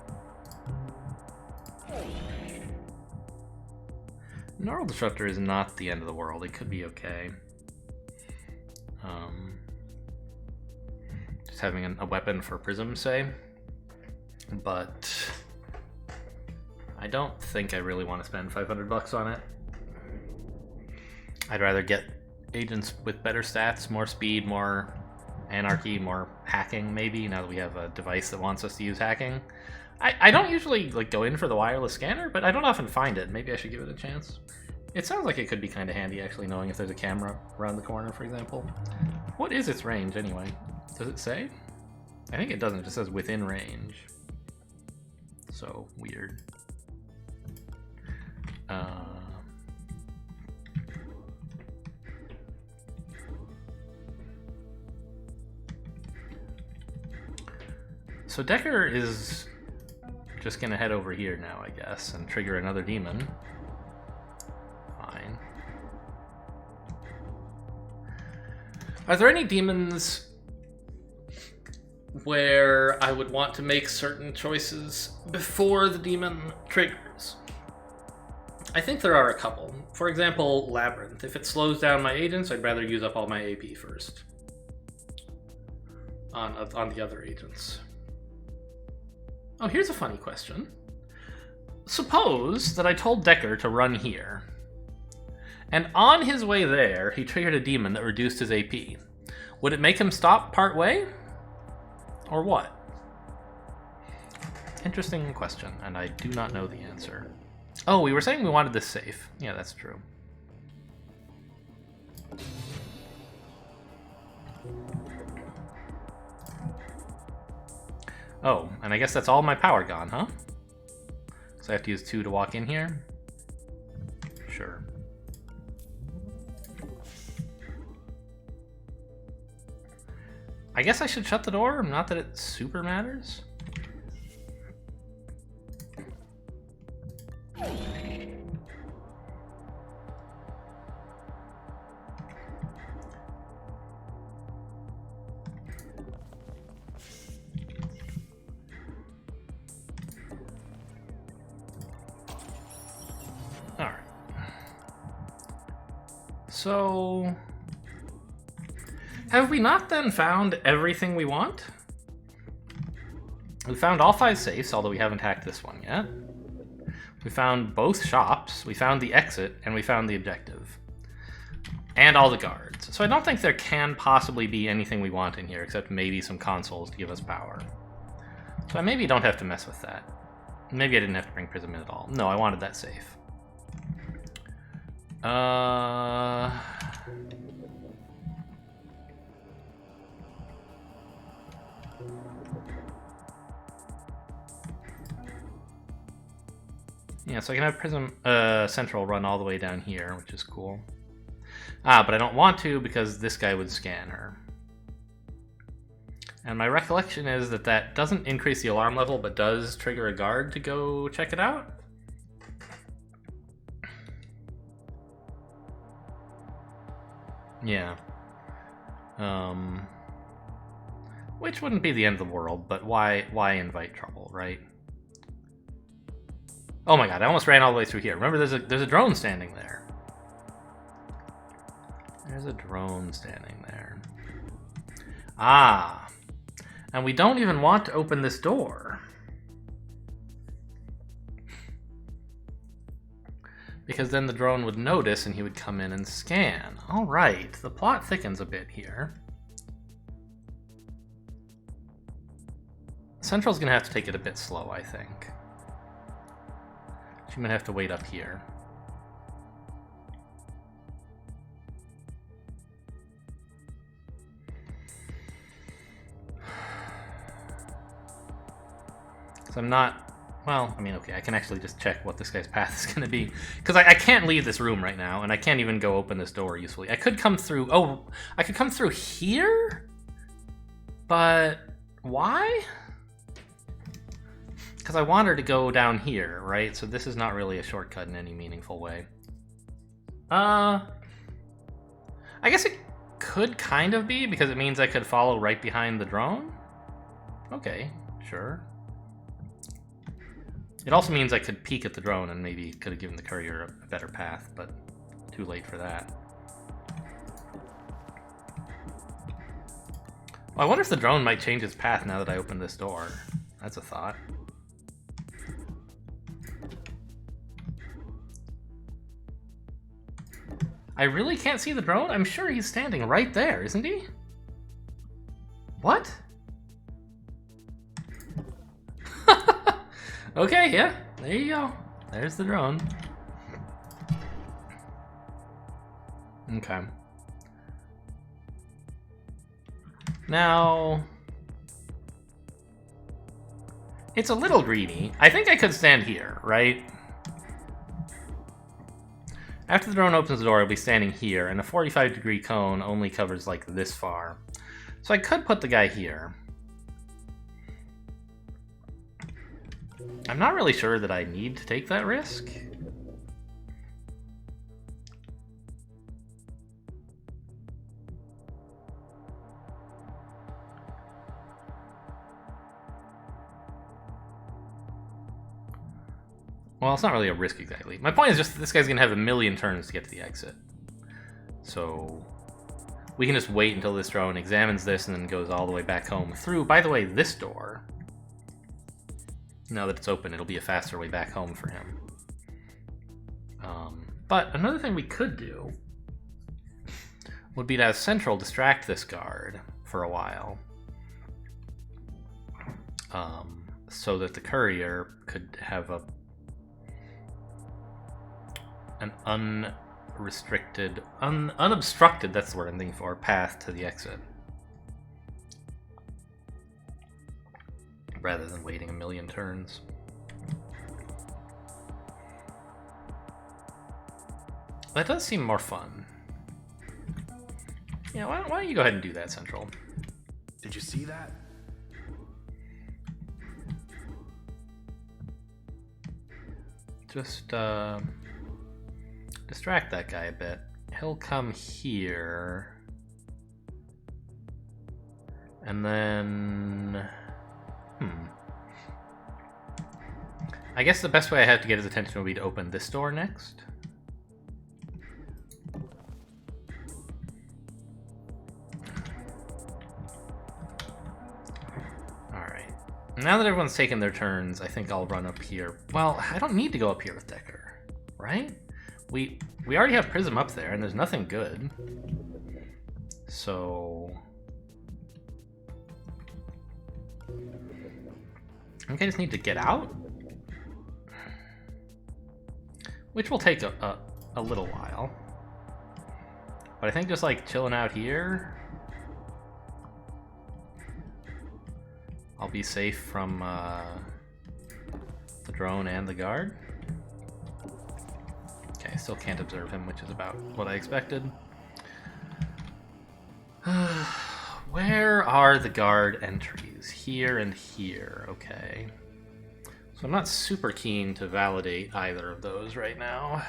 [SPEAKER 1] Neural Disruptor is not the end of the world. It could be okay. Just having a weapon for Prism, say. But I don't think I really want to spend $500 on it. I'd rather get agents with better stats, more speed, more anarchy, more hacking, maybe, now that we have a device that wants us to use hacking. I don't usually like go in for the wireless scanner, but I don't often find it. Maybe I should give it a chance. It sounds like it could be kind of handy, actually, knowing if there's a camera around the corner, for example. What is its range, anyway? Does it say? I think it doesn't. It just says within range. So, weird. So Decker is just gonna head over here now, I guess, and trigger another demon. Fine. Are there any demons where I would want to make certain choices before the demon triggers? I think there are a couple. For example, Labyrinth. If it slows down my agents, I'd rather use up all my AP first on the other agents. Oh, here's a funny question. Suppose that I told Decker to run here, and on his way there, he triggered a demon that reduced his AP. Would it make him stop part way? Or what? Interesting question, and I do not know the answer. Oh, we were saying we wanted this safe. Yeah, that's true. Oh, and I guess that's all my power gone, huh? So I have to use 2 to walk in here? Sure. I guess I should shut the door, not that it super matters. Alright. So, have we not then found everything we want? We found all 5 safes, although we haven't hacked this one yet. We found both shops, we found the exit, and we found the objective. And all the guards. So I don't think there can possibly be anything we want in here, except maybe some consoles to give us power. So I maybe don't have to mess with that. Maybe I didn't have to bring Prism in at all. No, I wanted that safe. Yeah, so I can have Prism Central run all the way down here, which is cool. Ah, but I don't want to because this guy would scan her. And my recollection is that that doesn't increase the alarm level, but does trigger a guard to go check it out. Yeah. Which wouldn't be the end of the world, but why invite trouble, right? Oh my god, I almost ran all the way through here. Remember, there's a drone standing there. There's a drone standing there. Ah. And we don't even want to open this door. Because then the drone would notice and he would come in and scan. Alright, the plot thickens a bit here. Central's gonna have to take it a bit slow, I think. She might have to wait up here. So I'm not... Well, I mean, okay, I can actually just check what this guy's path is going to be. Because I can't leave this room right now, and I can't even go open this door usefully. I could come through... Oh, I could come through here? But why? Because I want her to go down here, right? So this is not really a shortcut in any meaningful way. I guess it could kind of be, because it means I could follow right behind the drone? Okay, sure. It also means I could peek at the drone and maybe could have given the courier a better path, but too late for that. Well, I wonder if the drone might change its path now that I open this door. That's a thought. I really can't see the drone? I'm sure he's standing right there, isn't he? What? Okay, yeah, there you go. There's the drone. Okay. Now, it's a little greedy. I think I could stand here, right? After the drone opens the door, I'll be standing here, and a 45-degree cone only covers like this far. So I could put the guy here. I'm not really sure that I need to take that risk. Well, it's not really a risk exactly. My point is just that this guy's gonna have a million turns to get to the exit. So we can just wait until this drone examines this and then goes all the way back home through, by the way, this door. Now that it's open, it'll be a faster way back home for him. But another thing we could do would be to have Central distract this guard for a while. So that the courier could have an unrestricted, unobstructed, that's the word I'm thinking for, path to the exit. Rather than waiting a million turns. That does seem more fun. Yeah, why don't you go ahead and do that, Central?
[SPEAKER 2] Did you see that?
[SPEAKER 1] Just, distract that guy a bit. He'll come here. And then... I guess the best way I have to get his attention would be to open this door next. Alright. Now that everyone's taken their turns, I think I'll run up here. Well, I don't need to go up here with Decker, right? We already have Prism up there, and there's nothing good. So... I think I just need to get out. Which will take a little while. But I think just like chilling out here, I'll be safe from the drone and the guard. Okay, I still can't observe him, which is about what I expected. Where are the guard entries? Here and here, okay. So I'm not super keen to validate either of those right now.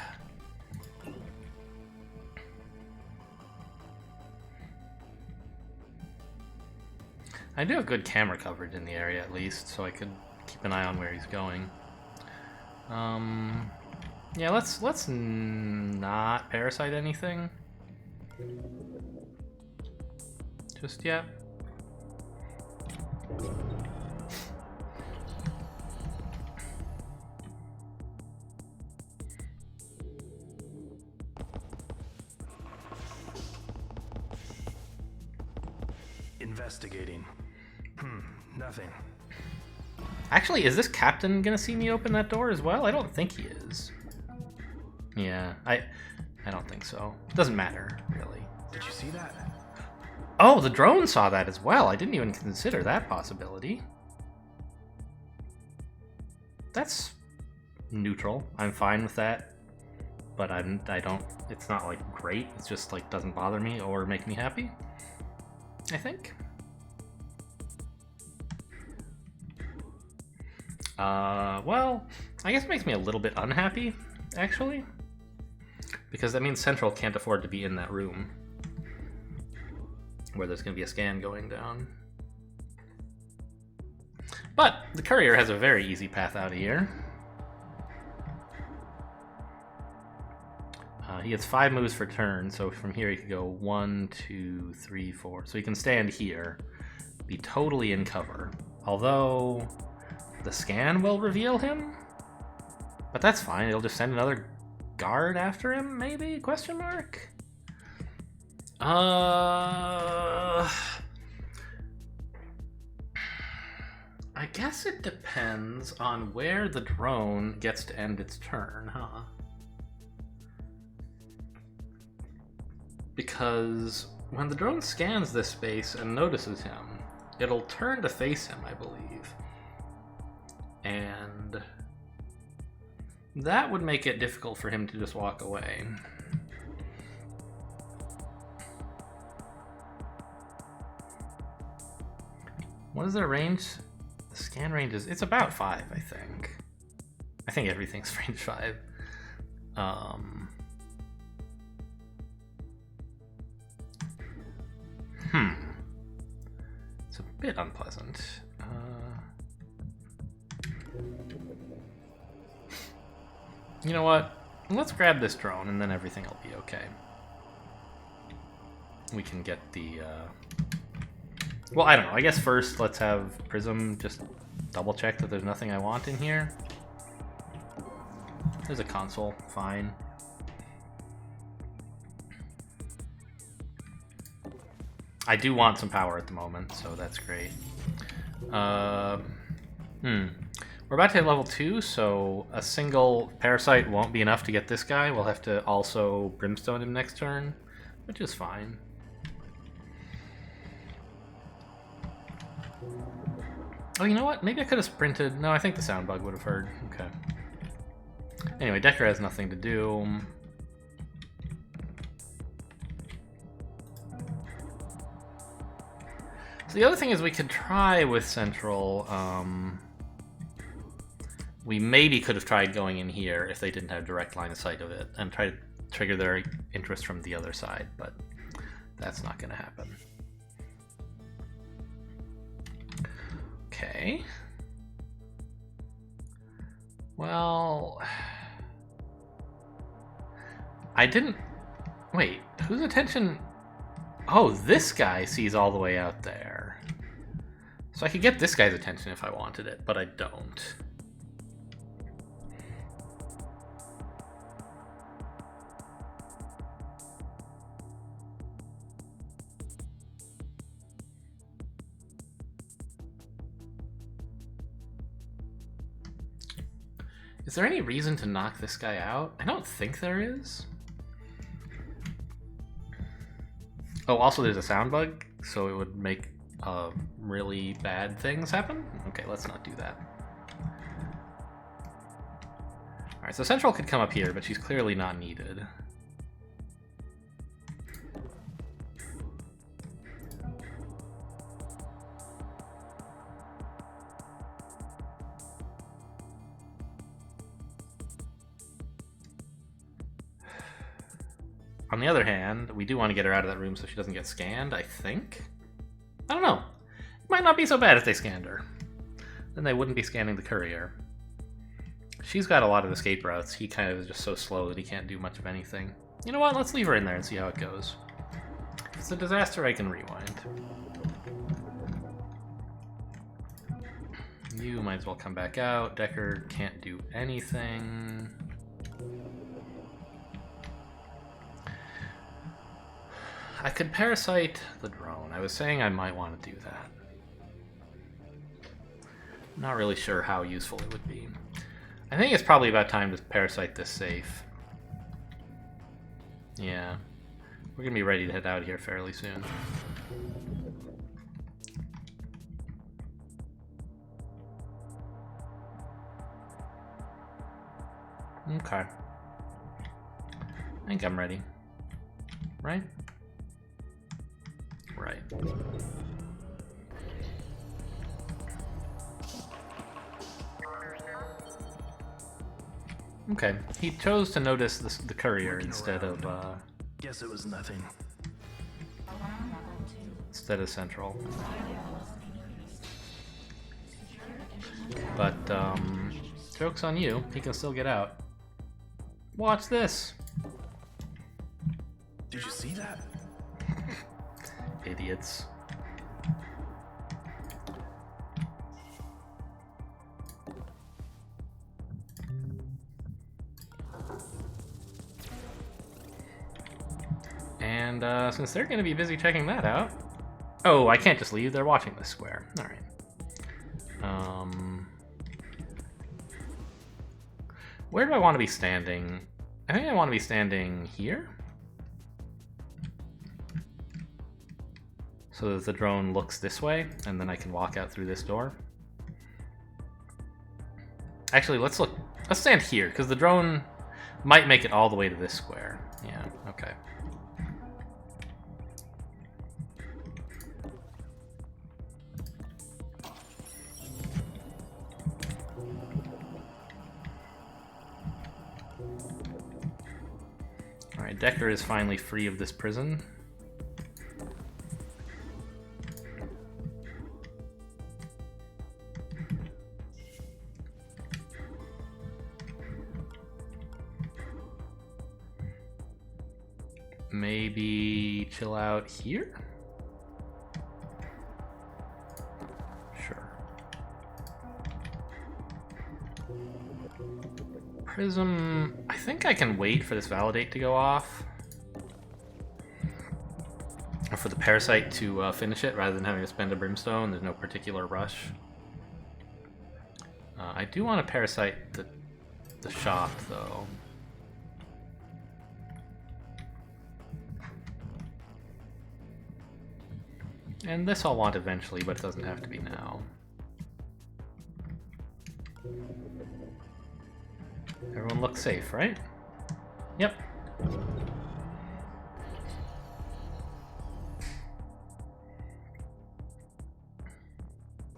[SPEAKER 1] I do have good camera coverage in the area at least, so I could keep an eye on where he's going. Yeah, let's not parasite anything just yet.
[SPEAKER 2] Investigating. Nothing.
[SPEAKER 1] Actually, is this captain gonna see me open that door as well? I don't think he is. Yeah, I don't think so. Doesn't matter, really.
[SPEAKER 2] Did you see that?
[SPEAKER 1] Oh, the drone saw that as well. I didn't even consider that possibility. That's neutral. I'm fine with that. But I don't, it's not like great. It's just like doesn't bother me or make me happy, I think. Well, I guess it makes me a little bit unhappy, actually. Because that means Central can't afford to be in that room where there's going to be a scan going down. But the Courier has a very easy path out of here. he gets 5 moves for turn, so from here he could go 1, 2, 3, 4. So he can stand here, be totally in cover. Although the scan will reveal him, but that's fine. It'll just send another guard after him, maybe? Question mark. I guess it depends on where the drone gets to end its turn, huh? Because when the drone scans this space and notices him, it'll turn to face him, I believe. And that would make it difficult for him to just walk away. What is their range? The scan range is, it's about 5, I think. I think everything's range 5. It's a bit unpleasant. You know what? Let's grab this drone and then everything will be okay. We can get the... Well, I don't know. I guess first let's have Prism just double check that there's nothing I want in here. There's a console. Fine. I do want some power at the moment, so that's great. We're about to hit level 2, so a single Parasite won't be enough to get this guy. We'll have to also Brimstone him next turn, which is fine. Oh, you know what? Maybe I could have sprinted. No, I think the sound bug would have heard. Okay. Anyway, Decker has nothing to do. So the other thing is we could try with Central. We maybe could have tried going in here if they didn't have direct line of sight of it and try to trigger their interest from the other side, but that's not going to happen. Okay. Well, I didn't... Wait, whose attention... Oh, this guy sees all the way out there. So I could get this guy's attention if I wanted it, but I don't. Is there any reason to knock this guy out? I don't think there is. Oh, also there's a sound bug, so it would make really bad things happen? Okay, let's not do that. Alright, so Central could come up here, but she's clearly not needed. On the other hand, we do want to get her out of that room so she doesn't get scanned, I think? I don't know. It might not be so bad if they scanned her. Then they wouldn't be scanning the Courier. She's got a lot of escape routes. He kind of is just so slow that he can't do much of anything. You know what? Let's leave her in there and see how it goes. If it's a disaster, I can rewind. You might as well come back out. Decker can't do anything. I could Parasite the drone. I was saying I might want to do that. Not really sure how useful it would be. I think it's probably about time to Parasite this safe. Yeah. We're going to be ready to head out of here fairly soon. Okay. I think I'm ready. Right? Right. Okay, he chose to notice the Courier instead of
[SPEAKER 2] Guess it was nothing.
[SPEAKER 1] Central. But joke's on you. He can still get out. Watch this.
[SPEAKER 2] Did you see that?
[SPEAKER 1] Idiots. And since they're going to be busy checking that out... Oh, I can't just leave. They're watching this square. Alright. Where do I want to be standing? I think I want to be standing here. So that the drone looks this way, and then I can walk out through this door. Actually, let's stand here, because the drone might make it all the way to this square. Yeah, okay. Alright, Decker is finally free of this prison. Maybe chill out here? Sure. Prism... I think I can wait for this validate to go off. Or for the parasite to finish it rather than having to spend a brimstone. There's no particular rush. I do want to parasite the shop, though. And this I'll want eventually, but it doesn't have to be now. Everyone looks safe, right? Yep.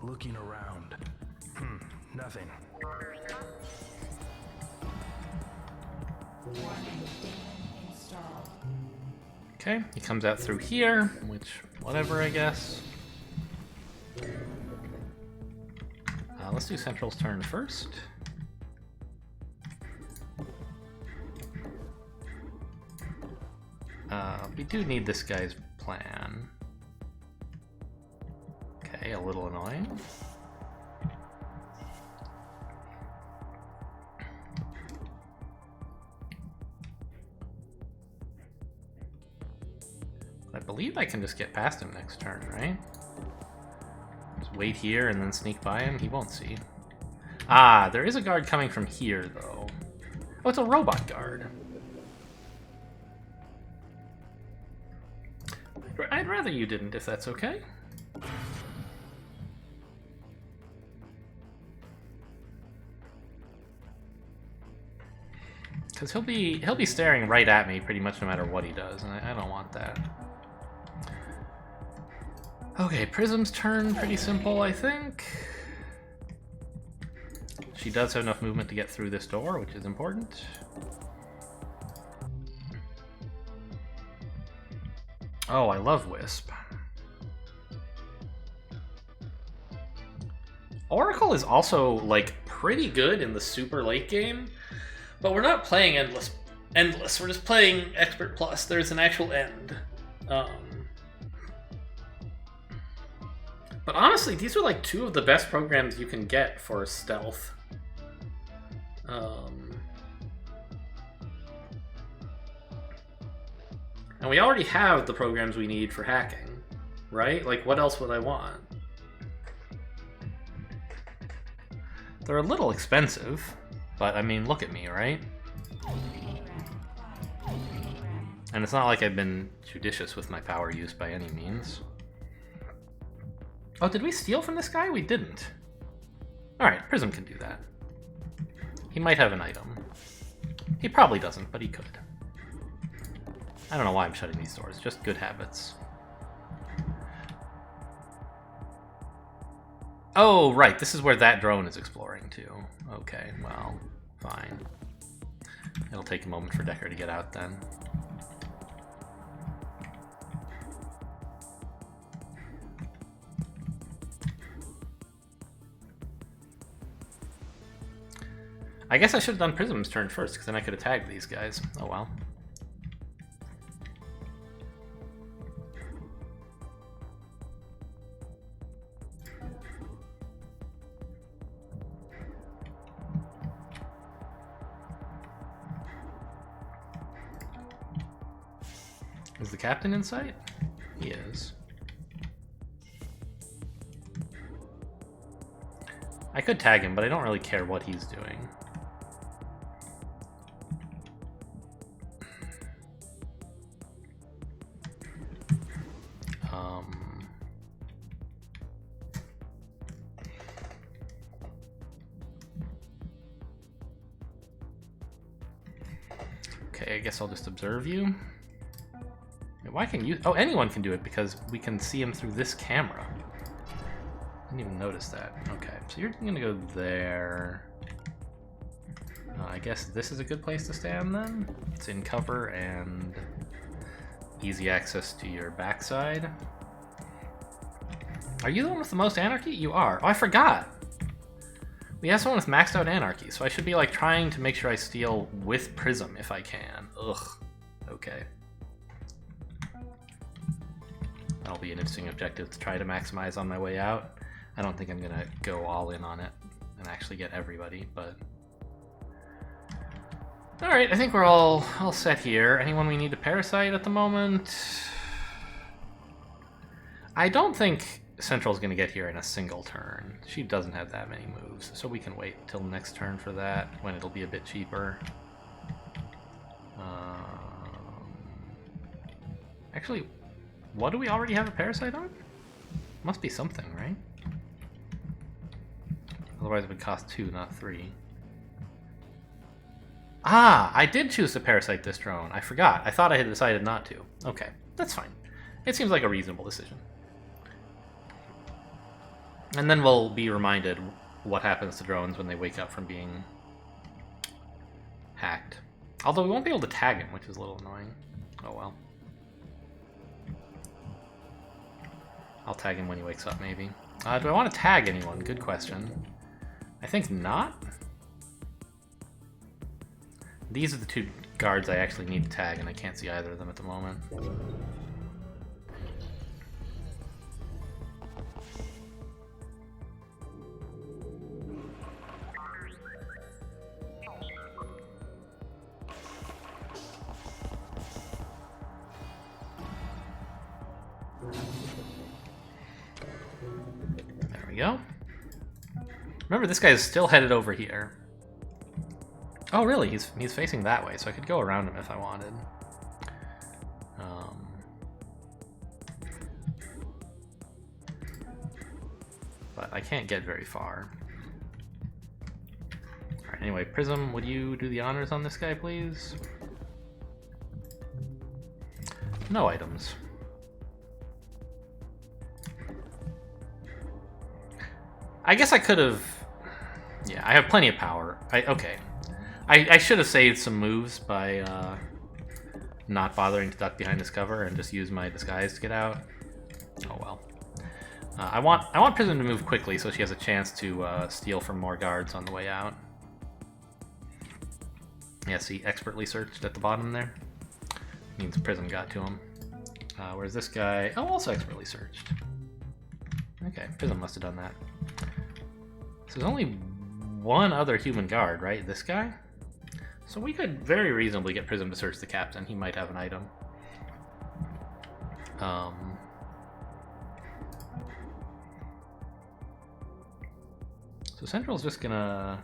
[SPEAKER 2] Looking around. Nothing.
[SPEAKER 1] Okay, he comes out through here, which, whatever, I guess. Let's do Central's turn first. We do need this guy's plan. Okay, a little annoying. I believe I can just get past him next turn, right? Just wait here and then sneak by him. He won't see. Ah, there is a guard coming from here, though. Oh, it's a robot guard. I'd rather you didn't, if that's okay. Because he'll be staring right at me pretty much no matter what he does, and I don't want that. Okay, Prism's turn, pretty simple, I think. She does have enough movement to get through this door, which is important. Oh, I love Wisp. Oracle is also, like, pretty good in the super late game, but we're not playing endless. We're just playing Expert Plus. There's an actual end. But honestly, these are like two of the best programs you can get for stealth. And we already have the programs we need for hacking, right? Like, what else would I want? They're a little expensive, but I mean, look at me, right? And it's not like I've been judicious with my power use by any means. Oh, did we steal from this guy? We didn't. Alright, Prism can do that. He might have an item. He probably doesn't, but he could. I don't know why I'm shutting these doors, just good habits. Oh, right, this is where that drone is exploring too. Okay, well, fine. It'll take a moment for Decker to get out then. I guess I should have done Prism's turn first, because then I could have tagged these guys. Oh well. Is the captain in sight? He is. I could tag him, but I don't really care what he's doing. Okay, I guess I'll just observe you. Why can you? Oh, anyone can do it because we can see him through this camera. Didn't even notice that. Okay, so you're gonna go there. I guess this is a good place to stand then. It's in cover and easy access to your backside. Are you the one with the most anarchy? You are. Oh, I forgot. We have someone with maxed out anarchy, so I should be like trying to make sure I steal with Prism if I can. Ugh. Okay. That'll be an interesting objective to try to maximize on my way out. I don't think I'm gonna go all in on it and actually get everybody, but... Alright, I think we're all set here. Anyone we need to parasite at the moment? I don't think Central's gonna get here in a single turn. She doesn't have that many moves, so we can wait till next turn for that, when it'll be a bit cheaper. Actually, what do we already have a parasite on? Must be something, right? Otherwise it would cost 2, not 3. Ah, I did choose to parasite this drone. I forgot. I thought I had decided not to. Okay, that's fine. It seems like a reasonable decision. And then we'll be reminded what happens to drones when they wake up from being hacked. Although we won't be able to tag him, which is a little annoying. Oh well. I'll tag him when he wakes up, maybe. Do I want to tag anyone? Good question. I think not. These are the 2 guards I actually need to tag, and I can't see either of them at the moment. There we go. Remember, this guy is still headed over here. Oh, really? He's facing that way, so I could go around him if I wanted. But I can't get very far. Alright, anyway, Prism, would you do the honors on this guy, please? No items. I guess I could have... Yeah, I have plenty of power. Okay. I should have saved some moves by not bothering to duck behind this cover and just use my disguise to get out. Oh well. I want Prism to move quickly so she has a chance to steal from more guards on the way out. Yeah, see, expertly searched at the bottom there. Means Prism got to him. Whereas this guy, oh, also expertly searched. Okay, Prism must have done that. So there's only one other human guard, right? This guy? So we could very reasonably get Prism to search the captain. He might have an item. So Central's just gonna...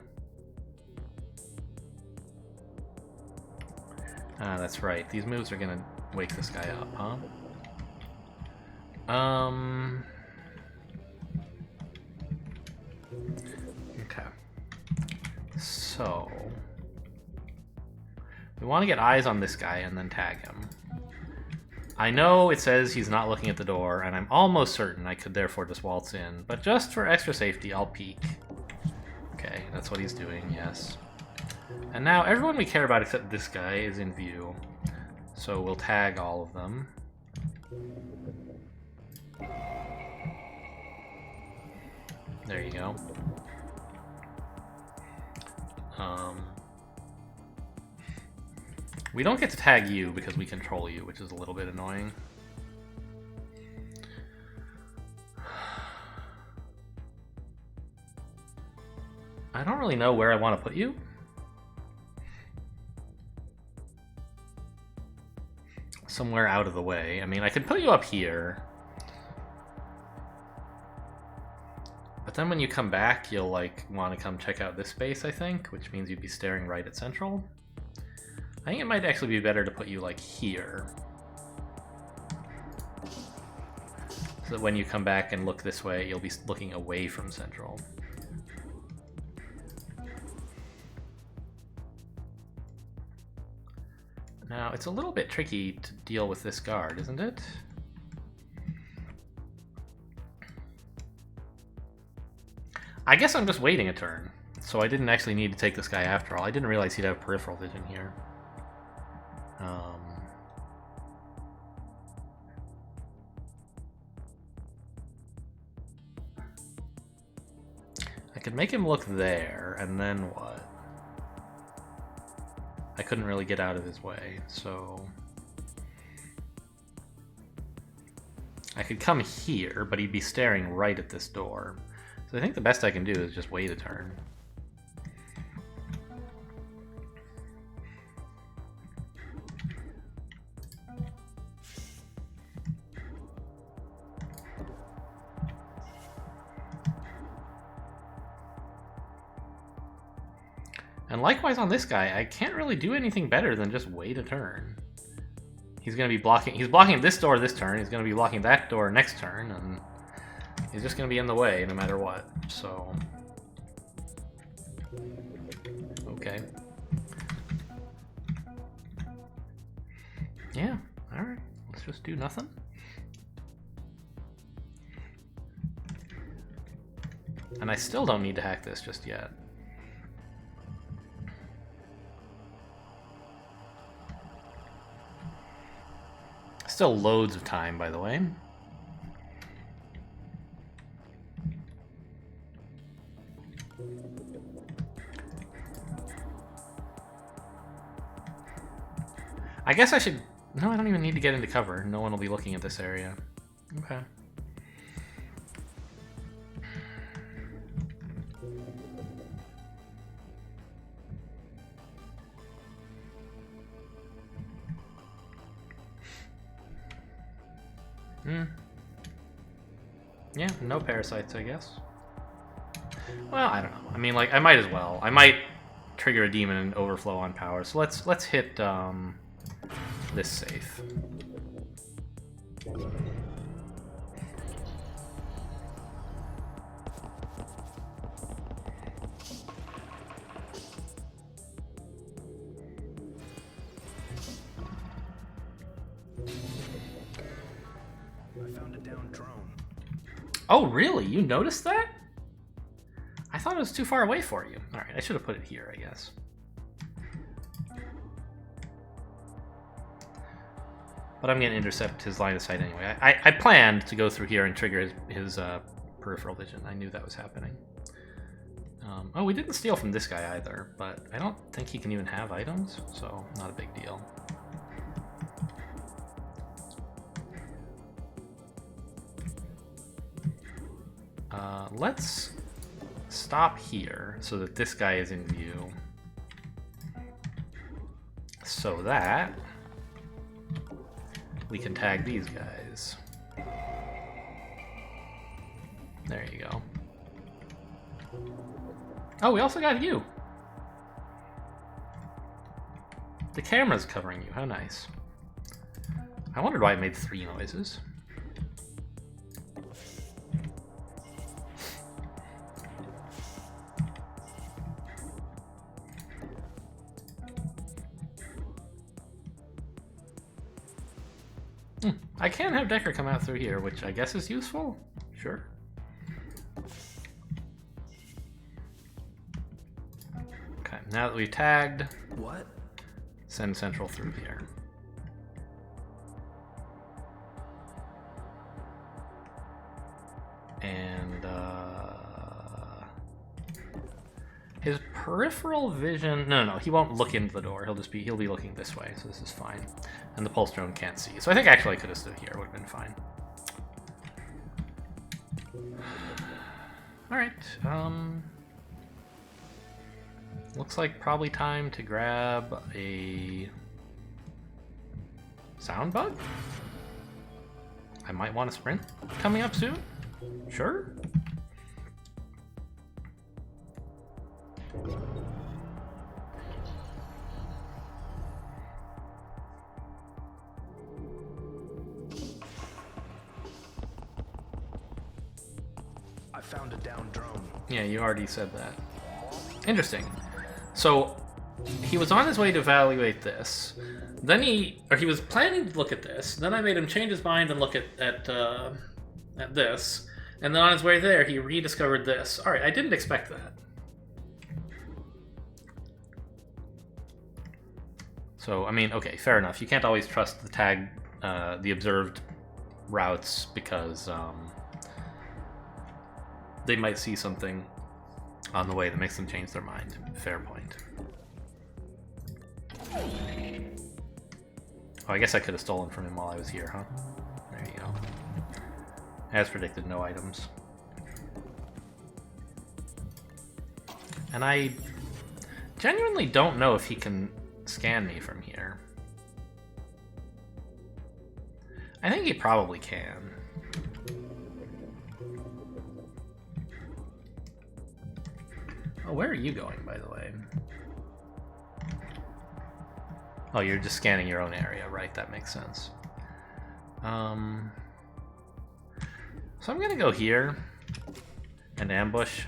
[SPEAKER 1] Ah, that's right. These moves are gonna wake this guy up, huh? Okay. So... we want to get eyes on this guy and then tag him. I know it says he's not looking at the door, and I'm almost certain I could therefore just waltz in, but just for extra safety, I'll peek. Okay, that's what he's doing, yes. And now everyone we care about except this guy is in view, so we'll tag all of them. There you go. We don't get to tag you because we control you, which is a little bit annoying. I don't really know where I want to put you. somewhere out of the way. I mean, I could put you up here. But then when you come back, you'll like want to come check out this space, I think, which means you'd be staring right at Central. I think it might actually be better to put you like here. So that when you come back and look this way, you'll be looking away from Central. Now, it's a little bit tricky to deal with this guard, isn't it? I guess I'm just waiting a turn, so I didn't actually need to take this guy after all. I didn't realize he'd have peripheral vision here. I could make him look there, and then what? I couldn't really get out of his way, so... I could come here, but he'd be staring right at this door. So I think the best I can do is just wait a turn. And likewise on this guy, I can't really do anything better than just wait a turn. He's going to be blocking, he's blocking this door this turn, he's going to be blocking that door next turn, and he's just going to be in the way no matter what, so... Okay. Yeah, alright, let's just do nothing. And I still don't need to hack this just yet. Still loads of time, by the way. I guess I should... No, I don't even need to get into cover. No one will be looking at this area. Okay. Yeah, no parasites, I guess. Well, I don't know. I mean, like, I might as well. I might trigger a demon and overflow on power. So let's hit this safe. Oh, really? You noticed that? I thought it was too far away for you. Alright, I should have put it here, I guess. But I'm going to intercept his line of sight anyway. I planned to go through here and trigger his peripheral vision. I knew that was happening. Oh, we didn't steal from this guy either, but I don't think he can even have items, so not a big deal. Let's stop here so that this guy is in view. So that we can tag these guys. There you go. Oh, we also got you. The camera's covering you. How nice. I wondered why it made 3 noises. I can have Decker come out through here, which I guess is useful. Sure. Okay, now that we've tagged,
[SPEAKER 2] What?
[SPEAKER 1] send Central through here. And his peripheral vision, no, he won't look into the door. He'll be looking this way, so this is fine. And the pulse drone can't see. So I think actually I could have stood here, it would have been fine. Alright, looks like probably time to grab a Sound bug? I might want to sprint coming up soon? Sure.
[SPEAKER 2] I found a downed drone.
[SPEAKER 1] Yeah, you already said that. Interesting. So, he was on his way to evaluate this. Then he was planning to look at this. Then I made him change his mind and look at this. And then on his way there, he rediscovered this. All right, I didn't expect that. So, I mean, okay, fair enough. You can't always trust the tag, the observed routes because they might see something on the way that makes them change their mind. Fair point. Oh, I guess I could have stolen from him while I was here, huh? There you go. As predicted, no items. And I genuinely don't know if he can scan me from here. I think he probably can. Oh, where are you going, by the way? Oh, you're just scanning your own area, right? That makes sense. So I'm gonna go here and ambush,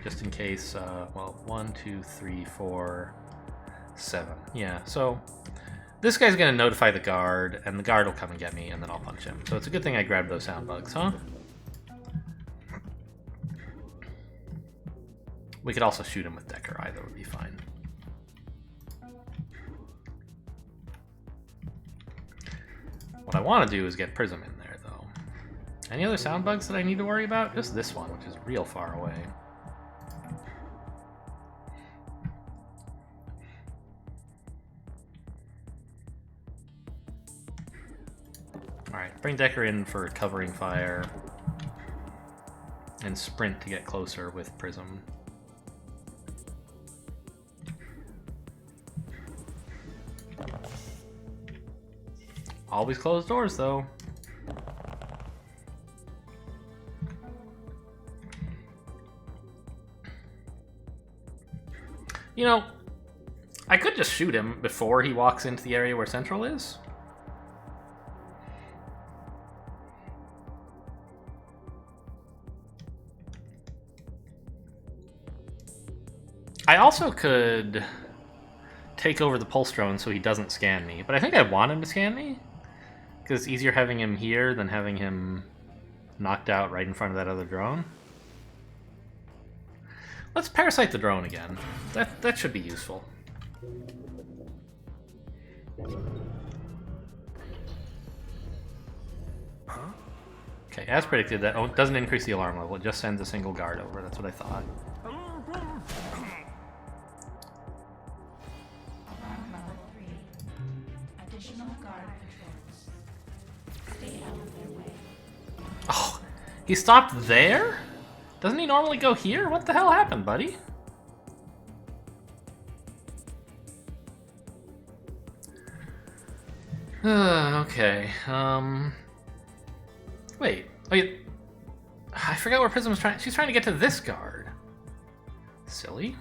[SPEAKER 1] just in case. Well, 1, 2, 3, 4, 7. Yeah. So this guy's gonna notify the guard, and the guard will come and get me, and then I'll punch him. So it's a good thing I grabbed those sound bugs, huh? We could also shoot him with Decker. Either would be fine. What I want to do is get Prism in there, though. Any other sound bugs that I need to worry about? Just this one, which is real far away. Alright, bring Decker in for covering fire. And sprint to get closer with Prism. Always close doors, though. You know, I could just shoot him before he walks into the area where Central is. I also could take over the pulse drone so he doesn't scan me, but I think I want him to scan me. Because it's easier having him here than having him knocked out right in front of that other drone. Let's parasite the drone again. That should be useful.
[SPEAKER 2] Huh?
[SPEAKER 1] Okay, as predicted, that doesn't increase the alarm level. It just sends a single guard over. That's what I thought.
[SPEAKER 3] Alarm level 3. Additional guard patrols. Stay out of their way.
[SPEAKER 1] Oh, he stopped there? Doesn't he normally go here? What the hell happened, buddy? Okay, wait. Oh, yeah. I forgot where Prism was trying. She's trying to get to this guard. Silly.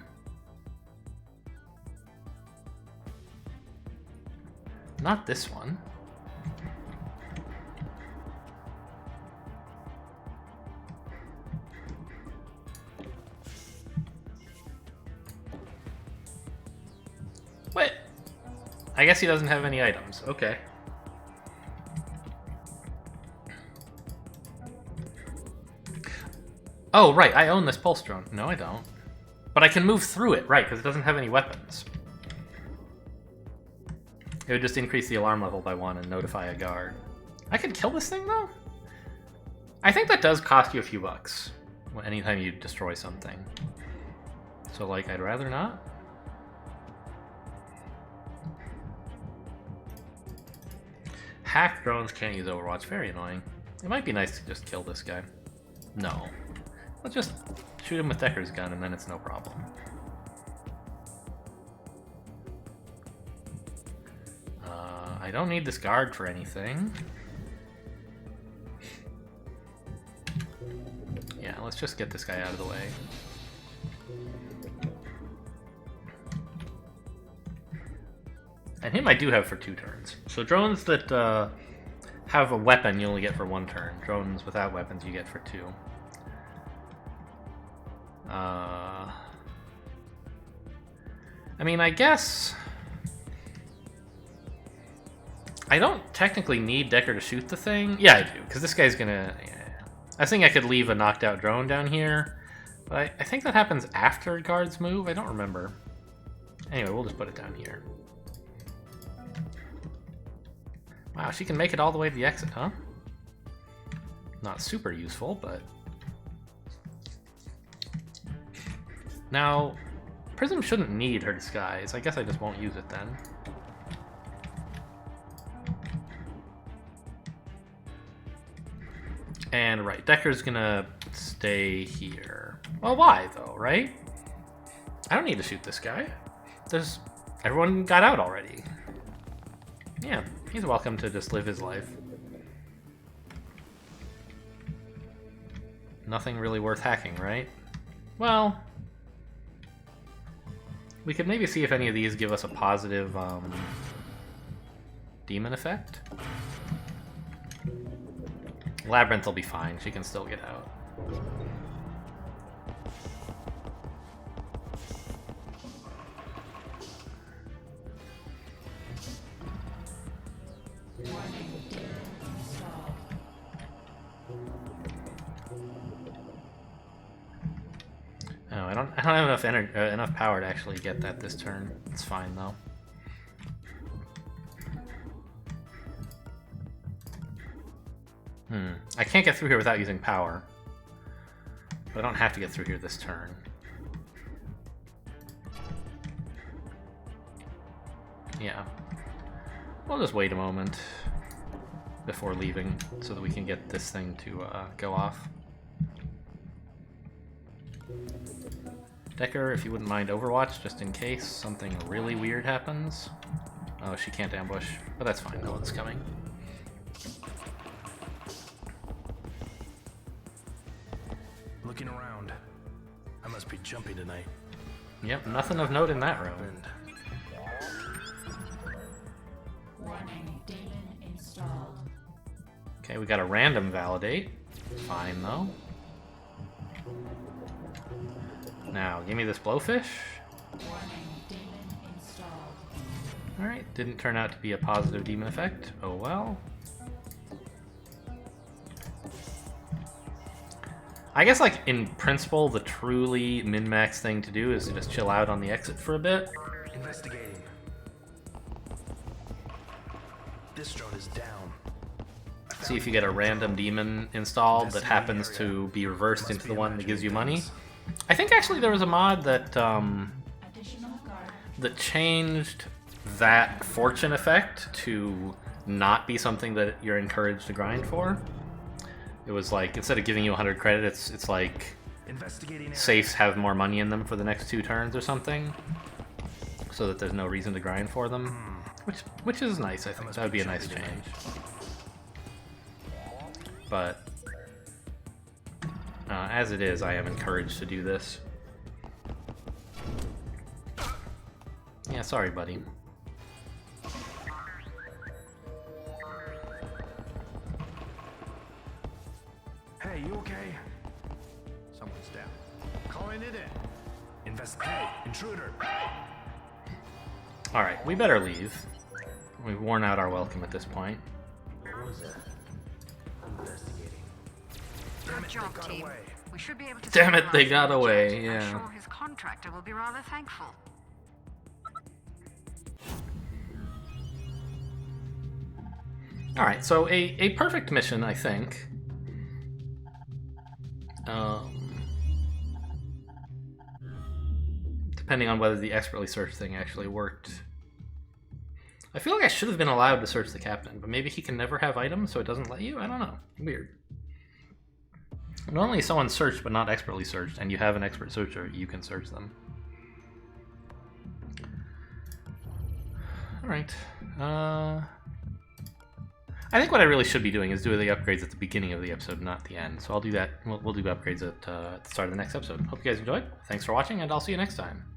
[SPEAKER 1] Not this one. Wait. I guess he doesn't have any items. Okay. Oh, right. I own this pulse drone. No, I don't. But I can move through it, right, because it doesn't have any weapons. It would just increase the alarm level by 1 and notify a guard. I could kill this thing, though? I think that does cost you a few bucks anytime you destroy something. So, like, I'd rather not. Hack drones can't use Overwatch. Very annoying. It might be nice to just kill this guy. No. Let's just shoot him with Decker's gun and then it's no problem. I don't need this guard for anything. Yeah, let's just get this guy out of the way. And him I do have for 2 turns. So drones that have a weapon you only get for 1 turn. Drones without weapons you get for 2. I mean, I guess... I don't technically need Decker to shoot the thing. Yeah, I do, because this guy's gonna... Yeah. I think I could leave a knocked out drone down here. But I think that happens after guards move. I don't remember. Anyway, we'll just put it down here. Wow, she can make it all the way to the exit, huh? Not super useful, but... Now, Prism shouldn't need her disguise. I guess I just won't use it then. And right, Decker's gonna stay here. Well, why though, right? I don't need to shoot this guy. Everyone got out already. Yeah, he's welcome to just live his life. Nothing really worth hacking, right? Well, we could maybe see if any of these give us a positive demon effect. Labyrinth will be fine. She can still get out. Oh, I don't have enough power to actually get that this turn. It's fine though. I can't get through here without using power. But I don't have to get through here this turn. Yeah. We'll just wait a moment before leaving so that we can get this thing to go off. Decker, if you wouldn't mind Overwatch, just in case something really weird happens. Oh, she can't ambush, but that's fine, no one's coming.
[SPEAKER 2] Looking around. I must be jumpy tonight.
[SPEAKER 1] Yep, nothing of note in that room.
[SPEAKER 3] Warning, demon installed.
[SPEAKER 1] Okay, we got a random validate. Fine, though. Now, give me this blowfish.
[SPEAKER 3] Warning, demon installed.
[SPEAKER 1] Alright, didn't turn out to be a positive demon effect. Oh well. I guess, like, in principle, the truly min-max thing to do is to just chill out on the exit for a bit.
[SPEAKER 2] Investigating. This drone is down.
[SPEAKER 1] See if you get a random demon installed that happens to be reversed into the one that gives you money. I think actually there was a mod that
[SPEAKER 3] Additional guard.
[SPEAKER 1] that changed that fortune effect to not be something that you're encouraged to grind for. It was like, instead of giving you 100 credits, it's like
[SPEAKER 2] Investigating area.
[SPEAKER 1] safes have more money in them for the next 2 turns or something, so that there's no reason to grind for them, which is nice. I think that would be a nice change. But as it is, I am encouraged to do this. Yeah, sorry, buddy.
[SPEAKER 2] Hey, you okay? Someone's down. Calling it in. Hey, intruder.
[SPEAKER 1] Alright, we better leave. We've worn out our welcome at this point.
[SPEAKER 2] What was that? Investigating.
[SPEAKER 4] Good job,
[SPEAKER 2] got
[SPEAKER 4] team.
[SPEAKER 2] away.
[SPEAKER 4] We should be able to
[SPEAKER 1] Damn it, they
[SPEAKER 4] stabilize
[SPEAKER 1] got
[SPEAKER 4] the
[SPEAKER 1] away,
[SPEAKER 4] jet.
[SPEAKER 1] yeah.
[SPEAKER 4] I'm sure his contractor will be rather thankful.
[SPEAKER 1] Alright, so a perfect mission, I think. Depending on whether the expertly searched thing actually worked. I feel like I should have been allowed to search the captain, but maybe he can never have items, so it doesn't let you? I don't know. Weird. Normally someone searched but not expertly searched, and you have an expert searcher, you can search them. Alright. I think what I really should be doing is doing the upgrades at the beginning of the episode, not the end. So I'll do that. We'll do upgrades at the start of the next episode. Hope you guys enjoyed. Thanks for watching, and I'll see you next time.